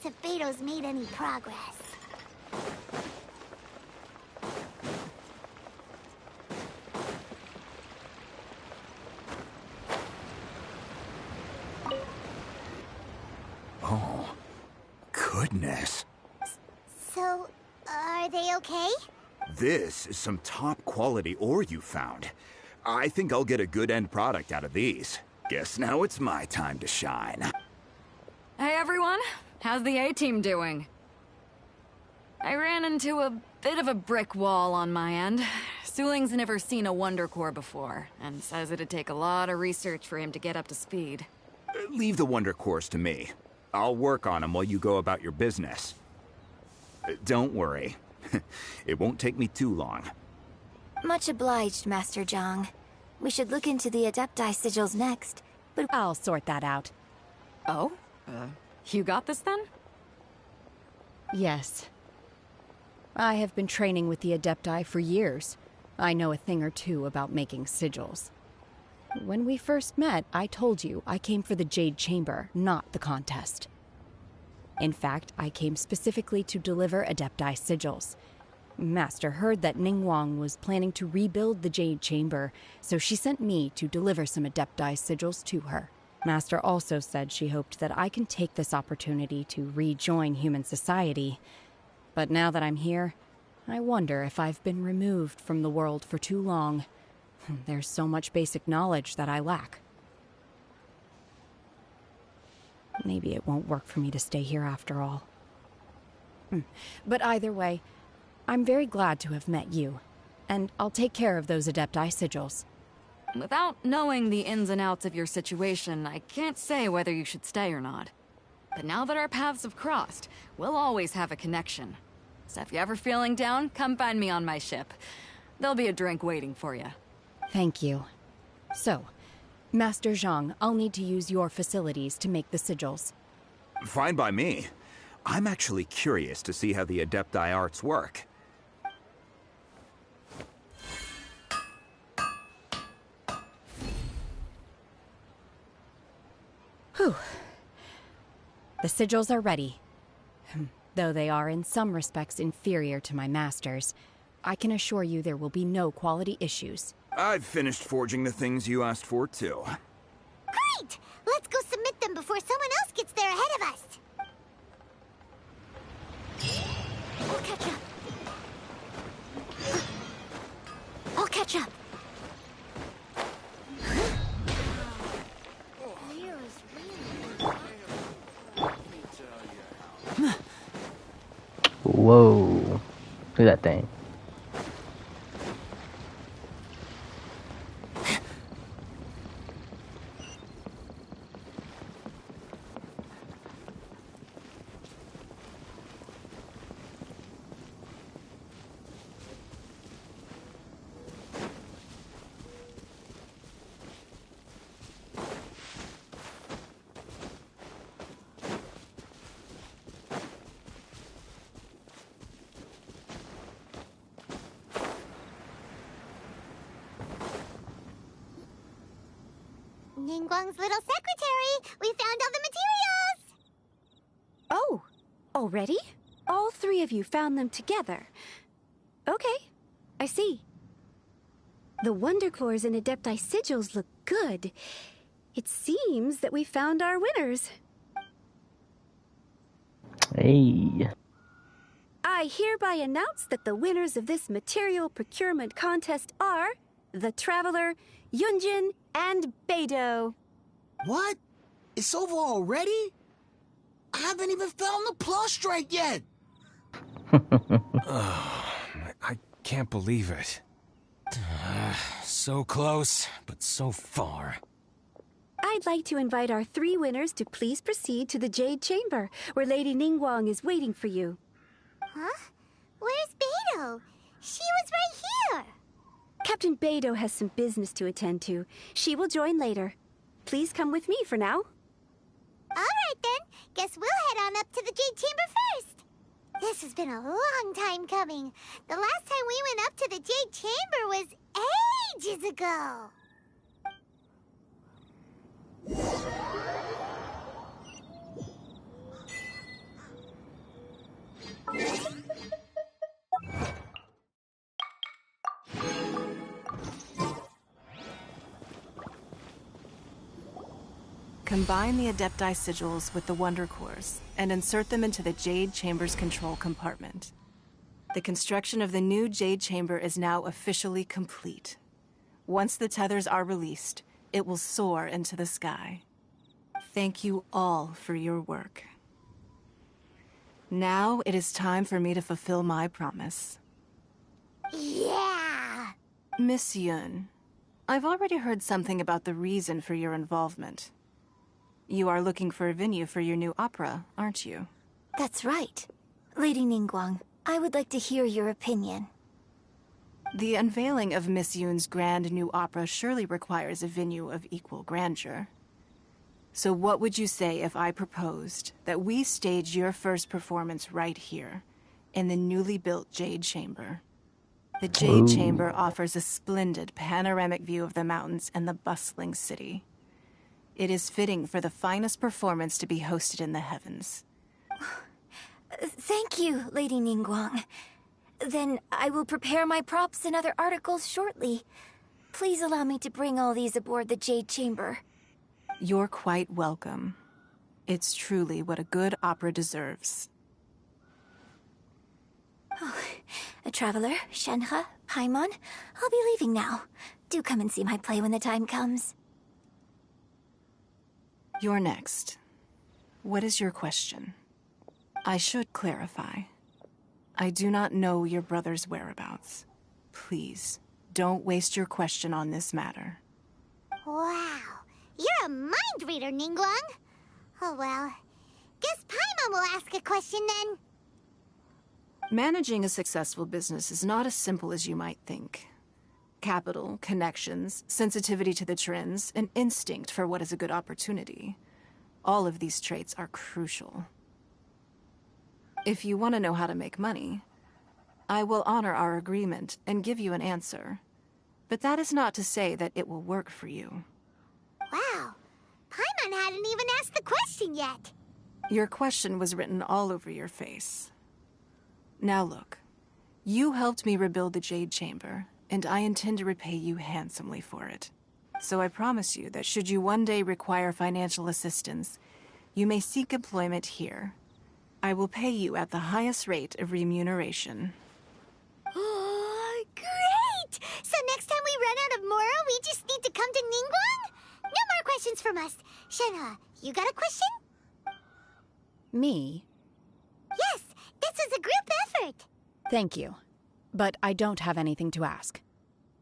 if Beto's made any progress. Oh, goodness. So, are they okay? This is some top quality ore you found. I think I'll get a good end product out of these. Guess now it's my time to shine. Hey everyone, how's the A-team doing? I ran into a bit of a brick wall on my end. Suling's never seen a Wonder Core before, and says it'd take a lot of research for him to get up to speed. Leave the Wonder Cores to me. I'll work on them while you go about your business. Don't worry. It won't take me too long. Much obliged, Master Zhang. We should look into the Adepti sigils next, but I'll sort that out. Oh? You got this then? Yes. I have been training with the Adepti for years. I know a thing or two about making sigils. When we first met, I told you I came for the Jade Chamber, not the contest. In fact, I came specifically to deliver Adepti sigils. Master heard that Ningguang was planning to rebuild the Jade Chamber, so she sent me to deliver some Adepti sigils to her. Master also said she hoped that I can take this opportunity to rejoin human society. But now that I'm here, I wonder if I've been removed from the world for too long. There's so much basic knowledge that I lack. Maybe it won't work for me to stay here after all. But either way, I'm very glad to have met you, and I'll take care of those Adepti sigils. Without knowing the ins and outs of your situation, I can't say whether you should stay or not. But now that our paths have crossed, we'll always have a connection. So if you're ever feeling down, come find me on my ship. There'll be a drink waiting for you. Thank you. So, Master Zhang, I'll need to use your facilities to make the sigils. Fine by me. I'm actually curious to see how the Adepti arts work. Whew. The sigils are ready. Though they are in some respects inferior to my master's, I can assure you there will be no quality issues. I've finished forging the things you asked for, too. Great! Let's go submit them before someone else gets there ahead of us. I'll catch up. I'll catch up. Whoa. Look at that thing. Ningguang's little secretary! We found all the materials! Oh, already? All three of you found them together. Okay, I see. The Wonder Cores and Adepti sigils look good. It seems that we found our winners. Hey. I hereby announce that the winners of this material procurement contest are the Traveler, Yunjin, and Beidou. What? It's over already? I haven't even found the Plustrate yet! I can't believe it. So close, but so far. I'd like to invite our three winners to please proceed to the Jade Chamber, where Lady Ningguang is waiting for you. Huh? Where's Beidou? She was right here! Captain Beidou has some business to attend to. She will join later. Please come with me for now. Alright then. Guess we'll head on up to the Jade Chamber first. This has been a long time coming. The last time we went up to the Jade Chamber was ages ago. Combine the Adepti sigils with the Wonder Cores and insert them into the Jade Chamber's control compartment. The construction of the new Jade Chamber is now officially complete. Once the tethers are released, it will soar into the sky. Thank you all for your work. Now it is time for me to fulfill my promise. Yeah! Miss Yun, I've already heard something about the reason for your involvement. You are looking for a venue for your new opera, aren't you? That's right. Lady Ningguang, I would like to hear your opinion. The unveiling of Miss Yun's grand new opera surely requires a venue of equal grandeur. So what would you say if I proposed that we stage your first performance right here, in the newly built Jade Chamber? The Jade Chamber offers a splendid panoramic view of the mountains and the bustling city. It is fitting for the finest performance to be hosted in the heavens. Thank you, Lady Ningguang. Then I will prepare my props and other articles shortly. Please allow me to bring all these aboard the Jade Chamber. You're quite welcome. It's truly what a good opera deserves. Oh, a traveler, Shenhe, Paimon, I'll be leaving now. Do come and see my play when the time comes. You're next. What is your question? I should clarify. I do not know your brother's whereabouts. Please, don't waste your question on this matter. Wow, you're a mind reader, Ningguang. Oh well, guess Paimon will ask a question then. Managing a successful business is not as simple as you might think. Capital, connections, sensitivity to the trends, and instinct for what is a good opportunity. All of these traits are crucial. If you want to know how to make money, I will honor our agreement and give you an answer. But that is not to say that it will work for you. Wow, Paimon hadn't even asked the question yet. Your question was written all over your face. Now look, you helped me rebuild the Jade Chamber, and I intend to repay you handsomely for it. So I promise you that should you one day require financial assistance, you may seek employment here. I will pay you at the highest rate of remuneration. Oh, great! So next time we run out of Moro, we just need to come to Ningguang? No more questions from us. Shenhe, you got a question? Me? Yes, this is a group effort. Thank you. But I don't have anything to ask.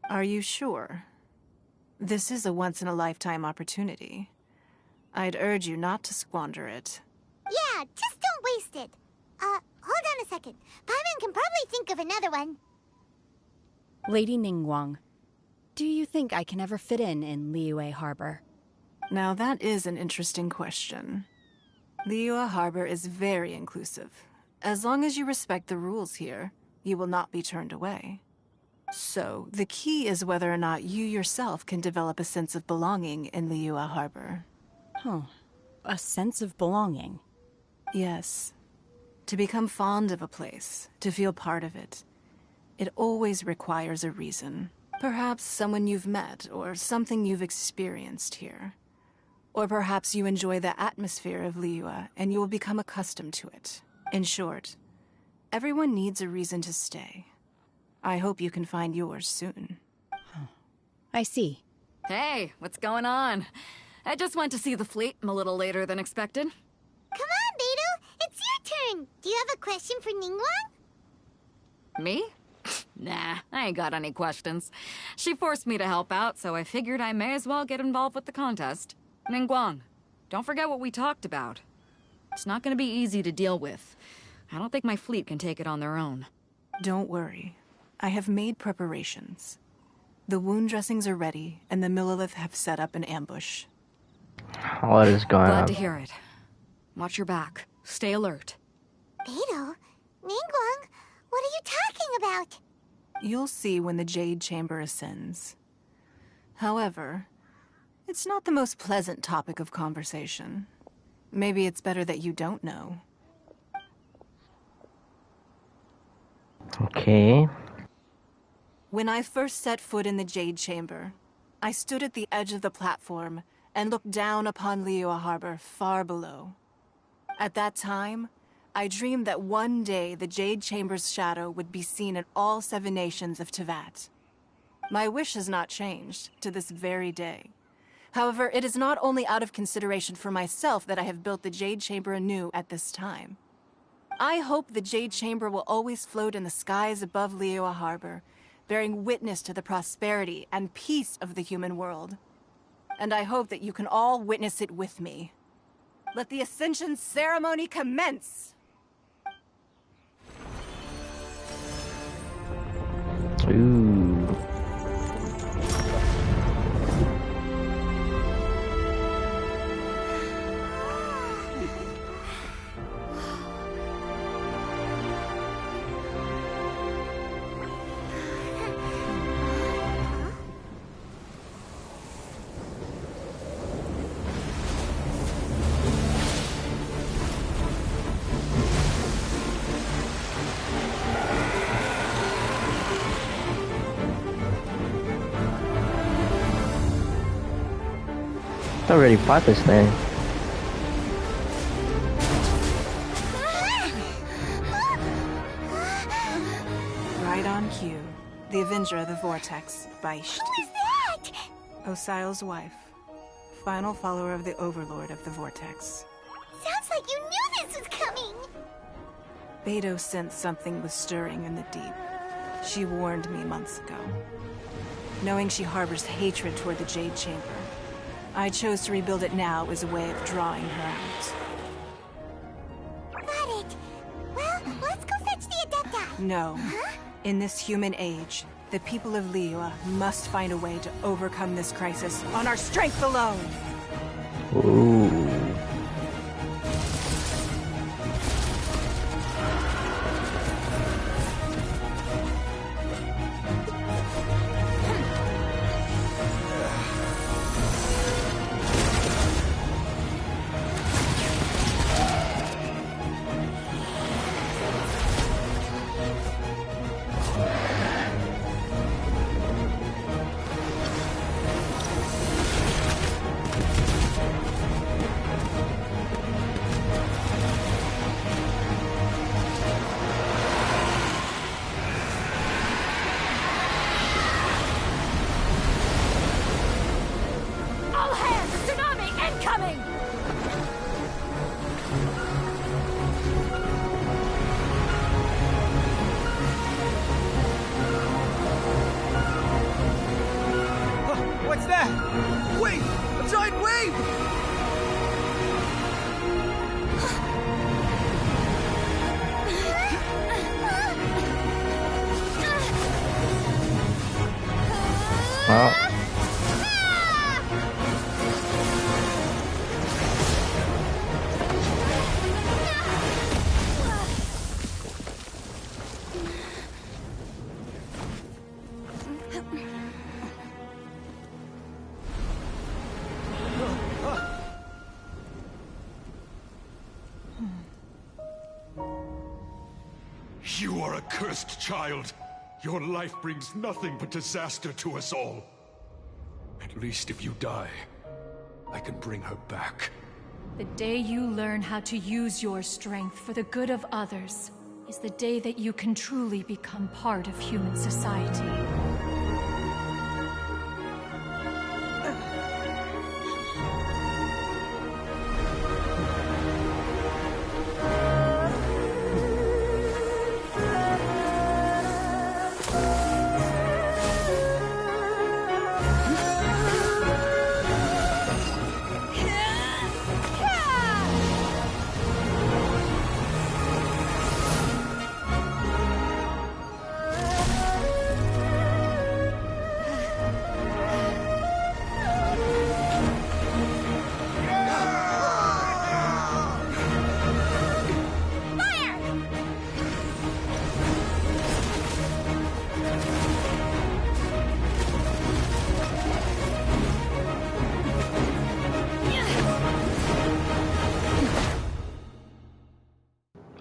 Are you sure? This is a once-in-a-lifetime opportunity. I'd urge you not to squander it. Yeah, just don't waste it. Hold on a second. Paimon can probably think of another one. Lady Ningguang, do you think I can ever fit in Liyue Harbor? Now that is an interesting question. Liyue Harbor is very inclusive. As long as you respect the rules here, you will not be turned away. So, the key is whether or not you yourself can develop a sense of belonging in Liyue Harbor. Huh. A sense of belonging? Yes. To become fond of a place, to feel part of it, it always requires a reason. Perhaps someone you've met, or something you've experienced here. Or perhaps you enjoy the atmosphere of Liyue, and you will become accustomed to it. In short, everyone needs a reason to stay. I hope you can find yours soon. I see. Hey, what's going on? I just went to see the fleet. I'm a little later than expected. Come on, Beidou. It's your turn. Do you have a question for Ningguang? Me? Nah, I ain't got any questions. She forced me to help out, so I figured I may as well get involved with the contest. Ningguang, don't forget what we talked about. It's not gonna be easy to deal with. I don't think my fleet can take it on their own. Don't worry. I have made preparations. The wound dressings are ready, and the Millilith have set up an ambush. What is going Glad on? to hear it. Watch your back. Stay alert. Beidou? Ningguang? What are you talking about? You'll see when the Jade Chamber ascends. However, it's not the most pleasant topic of conversation. Maybe it's better that you don't know. Okay. When I first set foot in the Jade Chamber, I stood at the edge of the platform and looked down upon Liyue Harbor far below. At that time, I dreamed that one day the Jade Chamber's shadow would be seen in all 7 nations of Tevat. My wish has not changed to this very day. However, it is not only out of consideration for myself that I have built the Jade Chamber anew at this time. I hope the Jade Chamber will always float in the skies above Liyue Harbor, bearing witness to the prosperity and peace of the human world. And I hope that you can all witness it with me. Let the Ascension ceremony commence! Ooh. I already bought this thing. Right on cue. The Avenger of the Vortex, Beisht. Who is that? Osial's wife. Final follower of the Overlord of the Vortex. Sounds like you knew this was coming. Beidou sensed something was stirring in the deep. She warned me months ago. Knowing she harbors hatred toward the Jade Chamber, I chose to rebuild it now as a way of drawing her out. Got it. Well, let's go fetch the Adepti. No. Huh? In this human age, the people of Liyue must find a way to overcome this crisis on our strength alone! Ooh. All hands! Tsunami incoming! What's that? Wait! A giant wave! Well. You are a cursed child. Your life brings nothing but disaster to us all. At least if you die, I can bring her back. The day you learn how to use your strength for the good of others is the day that you can truly become part of human society.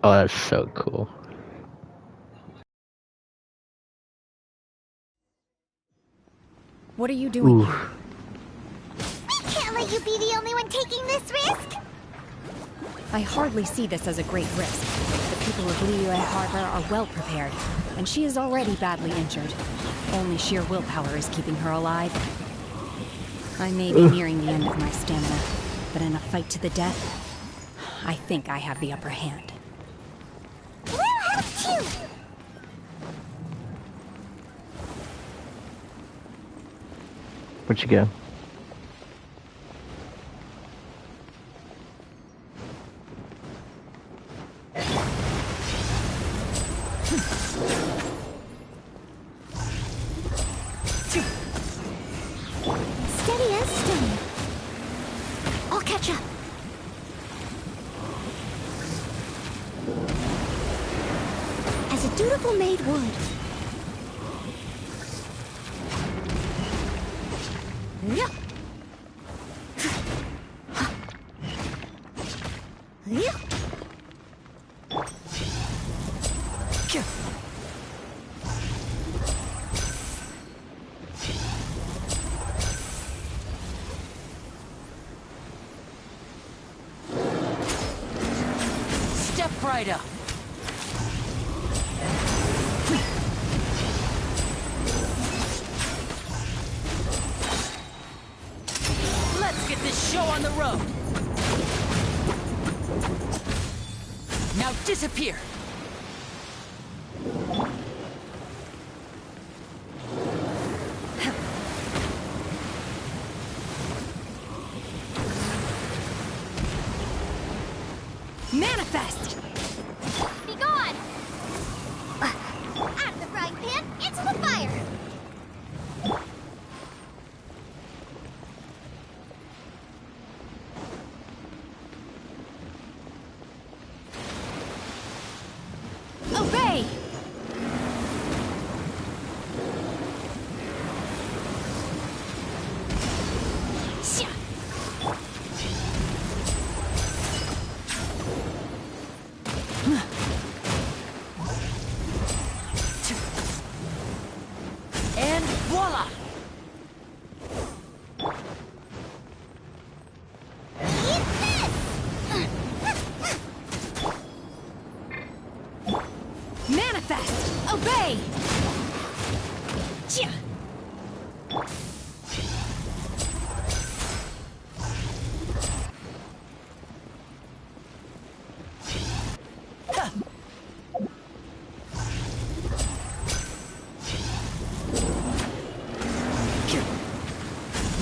Oh, that's so cool. What are you doing Ooh. here? We can't let Will you be the only one taking this risk? I hardly see this as a great risk. The people of Liyue Harbor are well prepared, and she is already badly injured. Only sheer willpower is keeping her alive. I may be nearing the end of my stamina, but in a fight to the death, I think I have the upper hand. We'll help too! Where'd you go? Steady as stone. I'll catch up. As a dutiful maid would. Yeah. Yeah. Step right up. Let's get this show on the road. Now disappear. Manifest! Be gone! Out of the frying pan, into the fire! Obey! And voila! Manifest! Obey!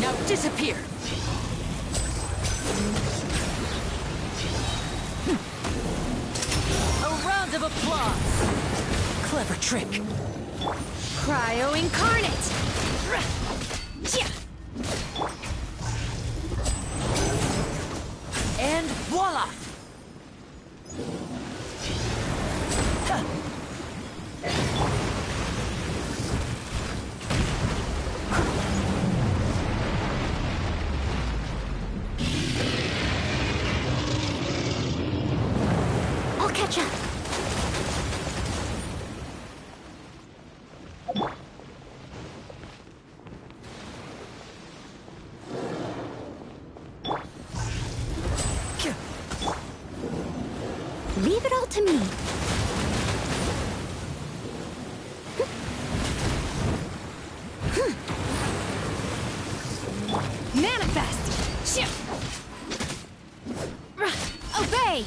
Now disappear. A round of applause. Clever trick. Cryo Incarnate! And voila! I'll catch up. Leave it all to me. Manifest! Obey!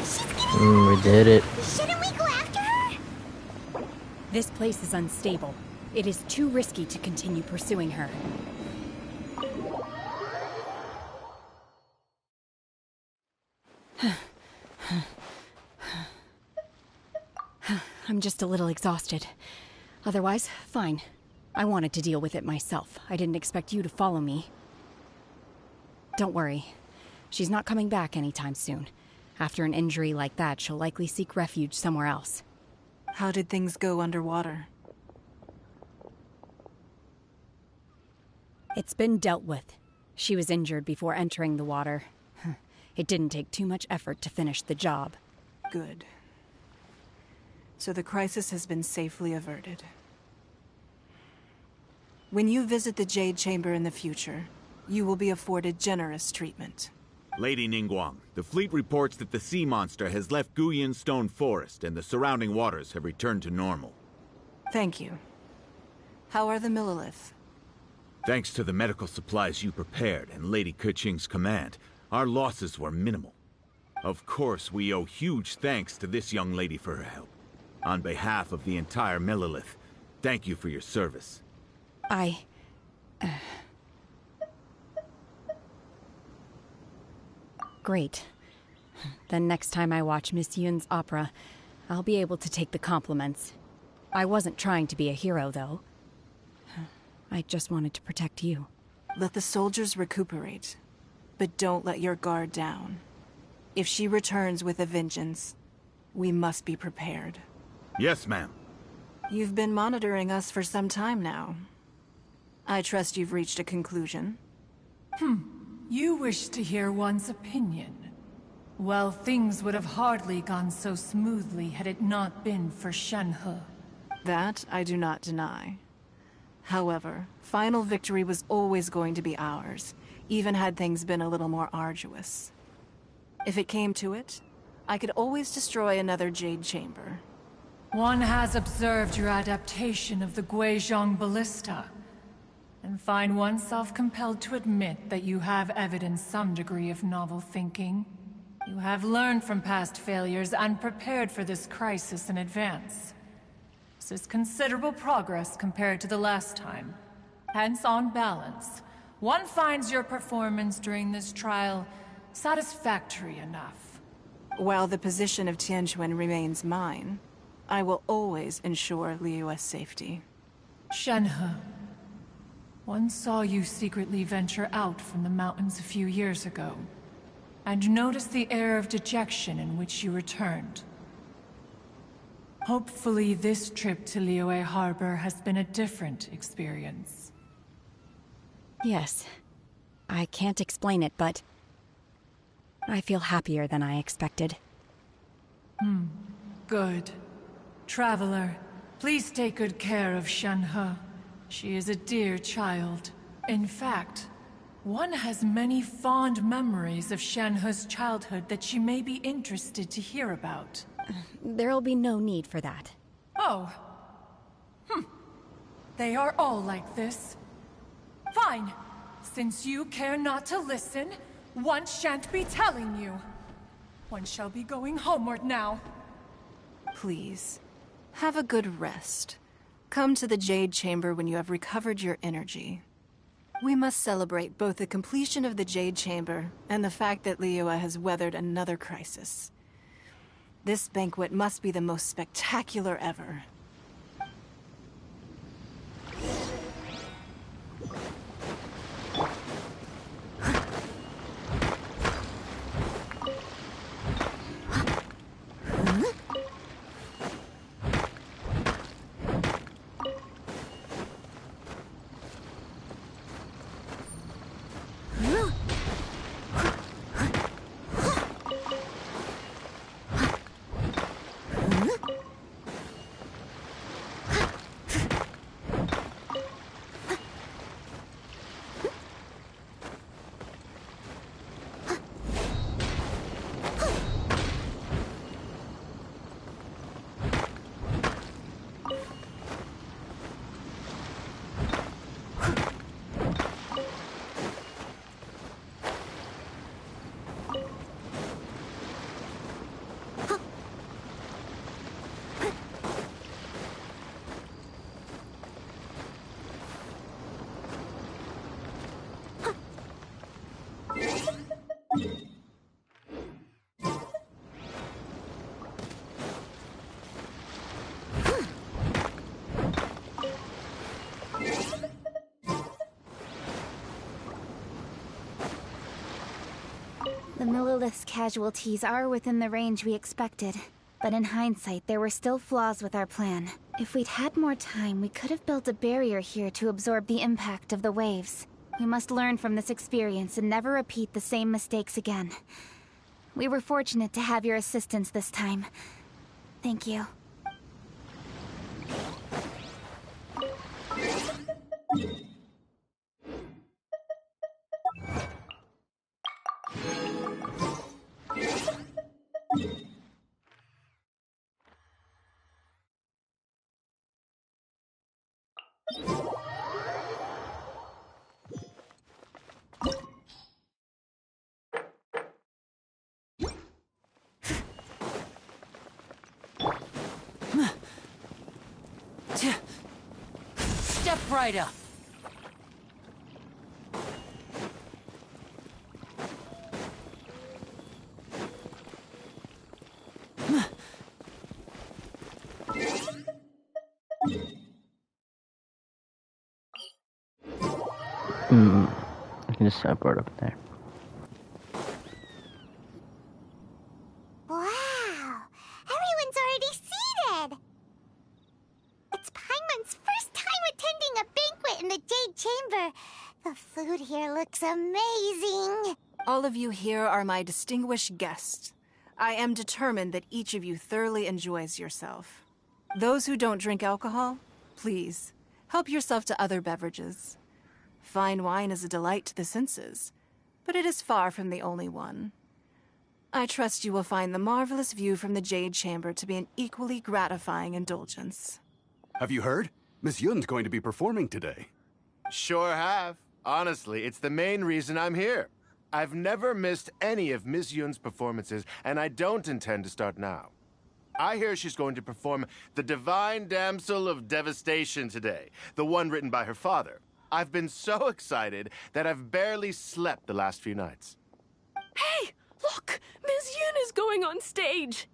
She's gonna We did it. Shouldn't we go after her? This place is unstable. It is too risky to continue pursuing her. I'm just a little exhausted. Otherwise, fine. I wanted to deal with it myself. I didn't expect you to follow me. Don't worry. She's not coming back anytime soon. After an injury like that, she'll likely seek refuge somewhere else. How did things go underwater? It's been dealt with. She was injured before entering the water. It didn't take too much effort to finish the job. Good. So the crisis has been safely averted. When you visit the Jade Chamber in the future, you will be afforded generous treatment. Lady Ningguang, the fleet reports that the sea monster has left Guyan Stone Forest and the surrounding waters have returned to normal. Thank you. How are the Millilith? Thanks to the medical supplies you prepared and Lady Keqing's command, our losses were minimal. Of course, we owe huge thanks to this young lady for her help. On behalf of the entire Millilith, thank you for your service. Great. Then next time I watch Miss Yun's opera, I'll be able to take the compliments. I wasn't trying to be a hero, though. I just wanted to protect you. Let the soldiers recuperate, but don't let your guard down. If she returns with a vengeance, we must be prepared. Yes, ma'am. You've been monitoring us for some time now. I trust you've reached a conclusion. You wish to hear one's opinion. Well, things would have hardly gone so smoothly had it not been for Shenhe. That I do not deny. However, final victory was always going to be ours, even had things been a little more arduous. If it came to it, I could always destroy another Jade Chamber. One has observed your adaptation of the Guizhong Ballista, and find oneself compelled to admit that you have evidenced some degree of novel thinking. You have learned from past failures and prepared for this crisis in advance. This is considerable progress compared to the last time. Hence, on balance, one finds your performance during this trial satisfactory enough. While the position of Tianquan remains mine, I will always ensure Liyue's safety. Shenhe, one saw you secretly venture out from the mountains a few years ago, and noticed the air of dejection in which you returned. Hopefully this trip to Liyue Harbor has been a different experience. Yes. I can't explain it, but I feel happier than I expected. Good. Traveler, please take good care of Shenhe. She is a dear child. In fact, one has many fond memories of Shenhe's childhood that she may be interested to hear about. There'll be no need for that. Oh. They are all like this. Fine. Since you care not to listen, one shan't be telling you. One shall be going homeward now. Please, have a good rest. Come to the Jade Chamber when you have recovered your energy. We must celebrate both the completion of the Jade Chamber and the fact that Liyue has weathered another crisis. This banquet must be the most spectacular ever. Lilith's casualties are within the range we expected. But in hindsight, there were still flaws with our plan. If we'd had more time, we could have built a barrier here to absorb the impact of the waves. We must learn from this experience and never repeat the same mistakes again. We were fortunate to have your assistance this time. Thank you. Step right up. I can just teleport up there. Wow! Everyone's already seated! It's Paimon's first time attending a banquet in the Jade Chamber. The food here looks amazing. All of you here are my distinguished guests. I am determined that each of you thoroughly enjoys yourself. Those who don't drink alcohol, please, help yourself to other beverages. Fine wine is a delight to the senses, but it is far from the only one. I trust you will find the marvelous view from the Jade Chamber to be an equally gratifying indulgence. Have you heard? Miss Yun's going to be performing today. Sure have. Honestly, it's the main reason I'm here. I've never missed any of Miss Yun's performances, and I don't intend to start now. I hear she's going to perform The Divine Damsel of Devastation today, the one written by her father. I've been so excited that I've barely slept the last few nights. Hey, look! Miss Yun is going on stage!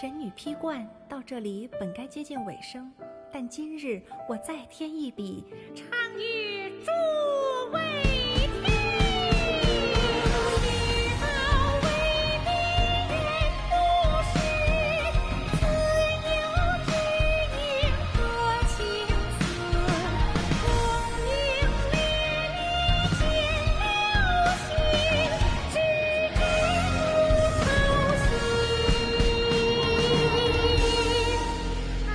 神女披冠到这里本该接近尾声，但今日我再添一笔，唱与诸位听。知道为敌人不是，自有知音和情思。功名烈烈见了心，知知不操心。爱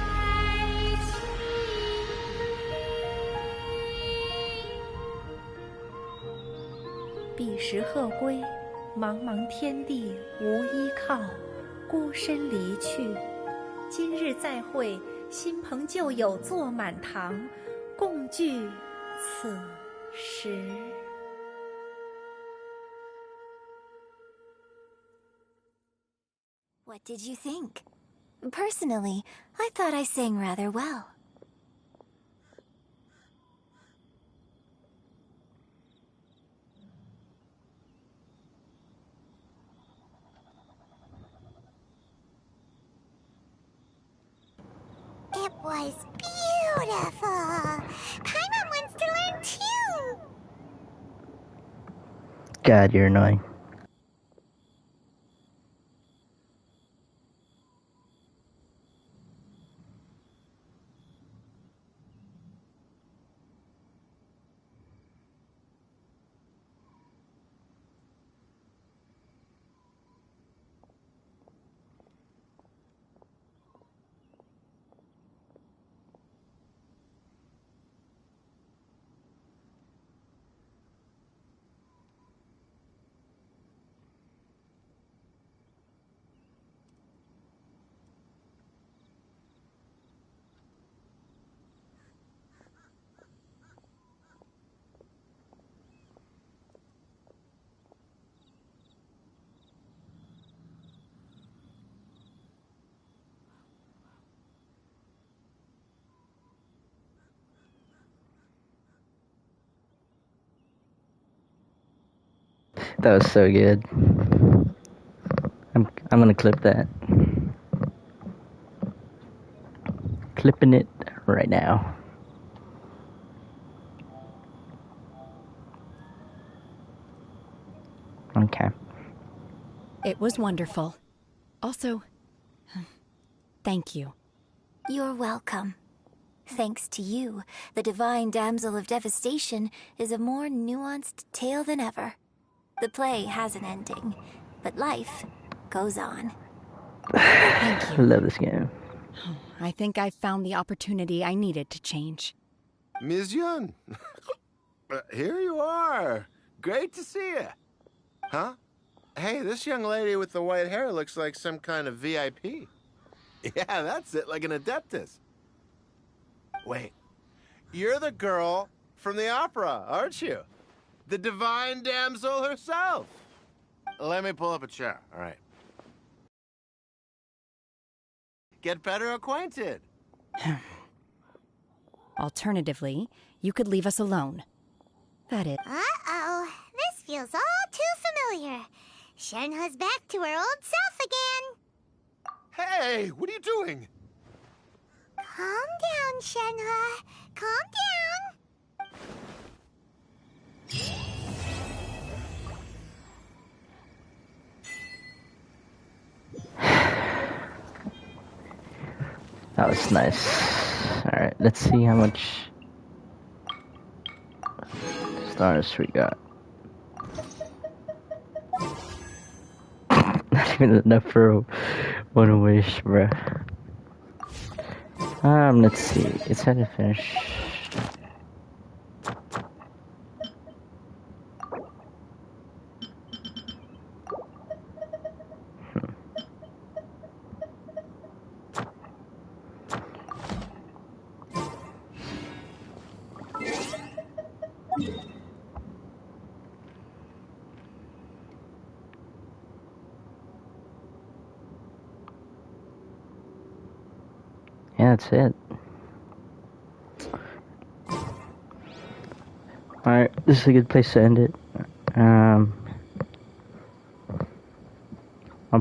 情。归，茫茫天地无依靠，孤身离去。今日再会，新朋旧友坐满堂，共聚此时。What did you think? Personally, I thought I sang rather well. It was beautiful. Paimon wants to learn too. God, you're annoying. That was so good. I'm gonna clip that. Clipping it right now. Okay. It was wonderful. Also, thank you. You're welcome. Thanks to you, the Divine Damsel of Devastation is a more nuanced tale than ever. The play has an ending, but life goes on. Thank I you. love this game. I think I've found the opportunity I needed to change. Ms. Yun, here you are. Great to see you. Huh? Hey, this young lady with the white hair looks like some kind of VIP. Yeah, that's it, like an adeptus. Wait, you're the girl from the opera, aren't you? The divine damsel herself. Let me pull up a chair, all right. Get better acquainted. Alternatively, you could leave us alone. That is. Uh-oh, this feels all too familiar. Shenhe's back to her old self again. Hey, what are you doing? Calm down, Shenhe. Calm down. That was nice. Alright, let's see how much stars we got. Not even enough for one wish, bruh. Let's see. It's time to finish. Yeah, that's it. Alright, this is a good place to end it. I'm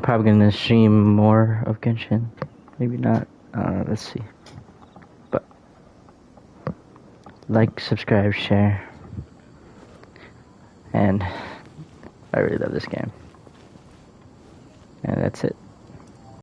probably gonna stream more of Genshin. Maybe not. Let's see. But like, subscribe, share. And I really love this game. And that's it.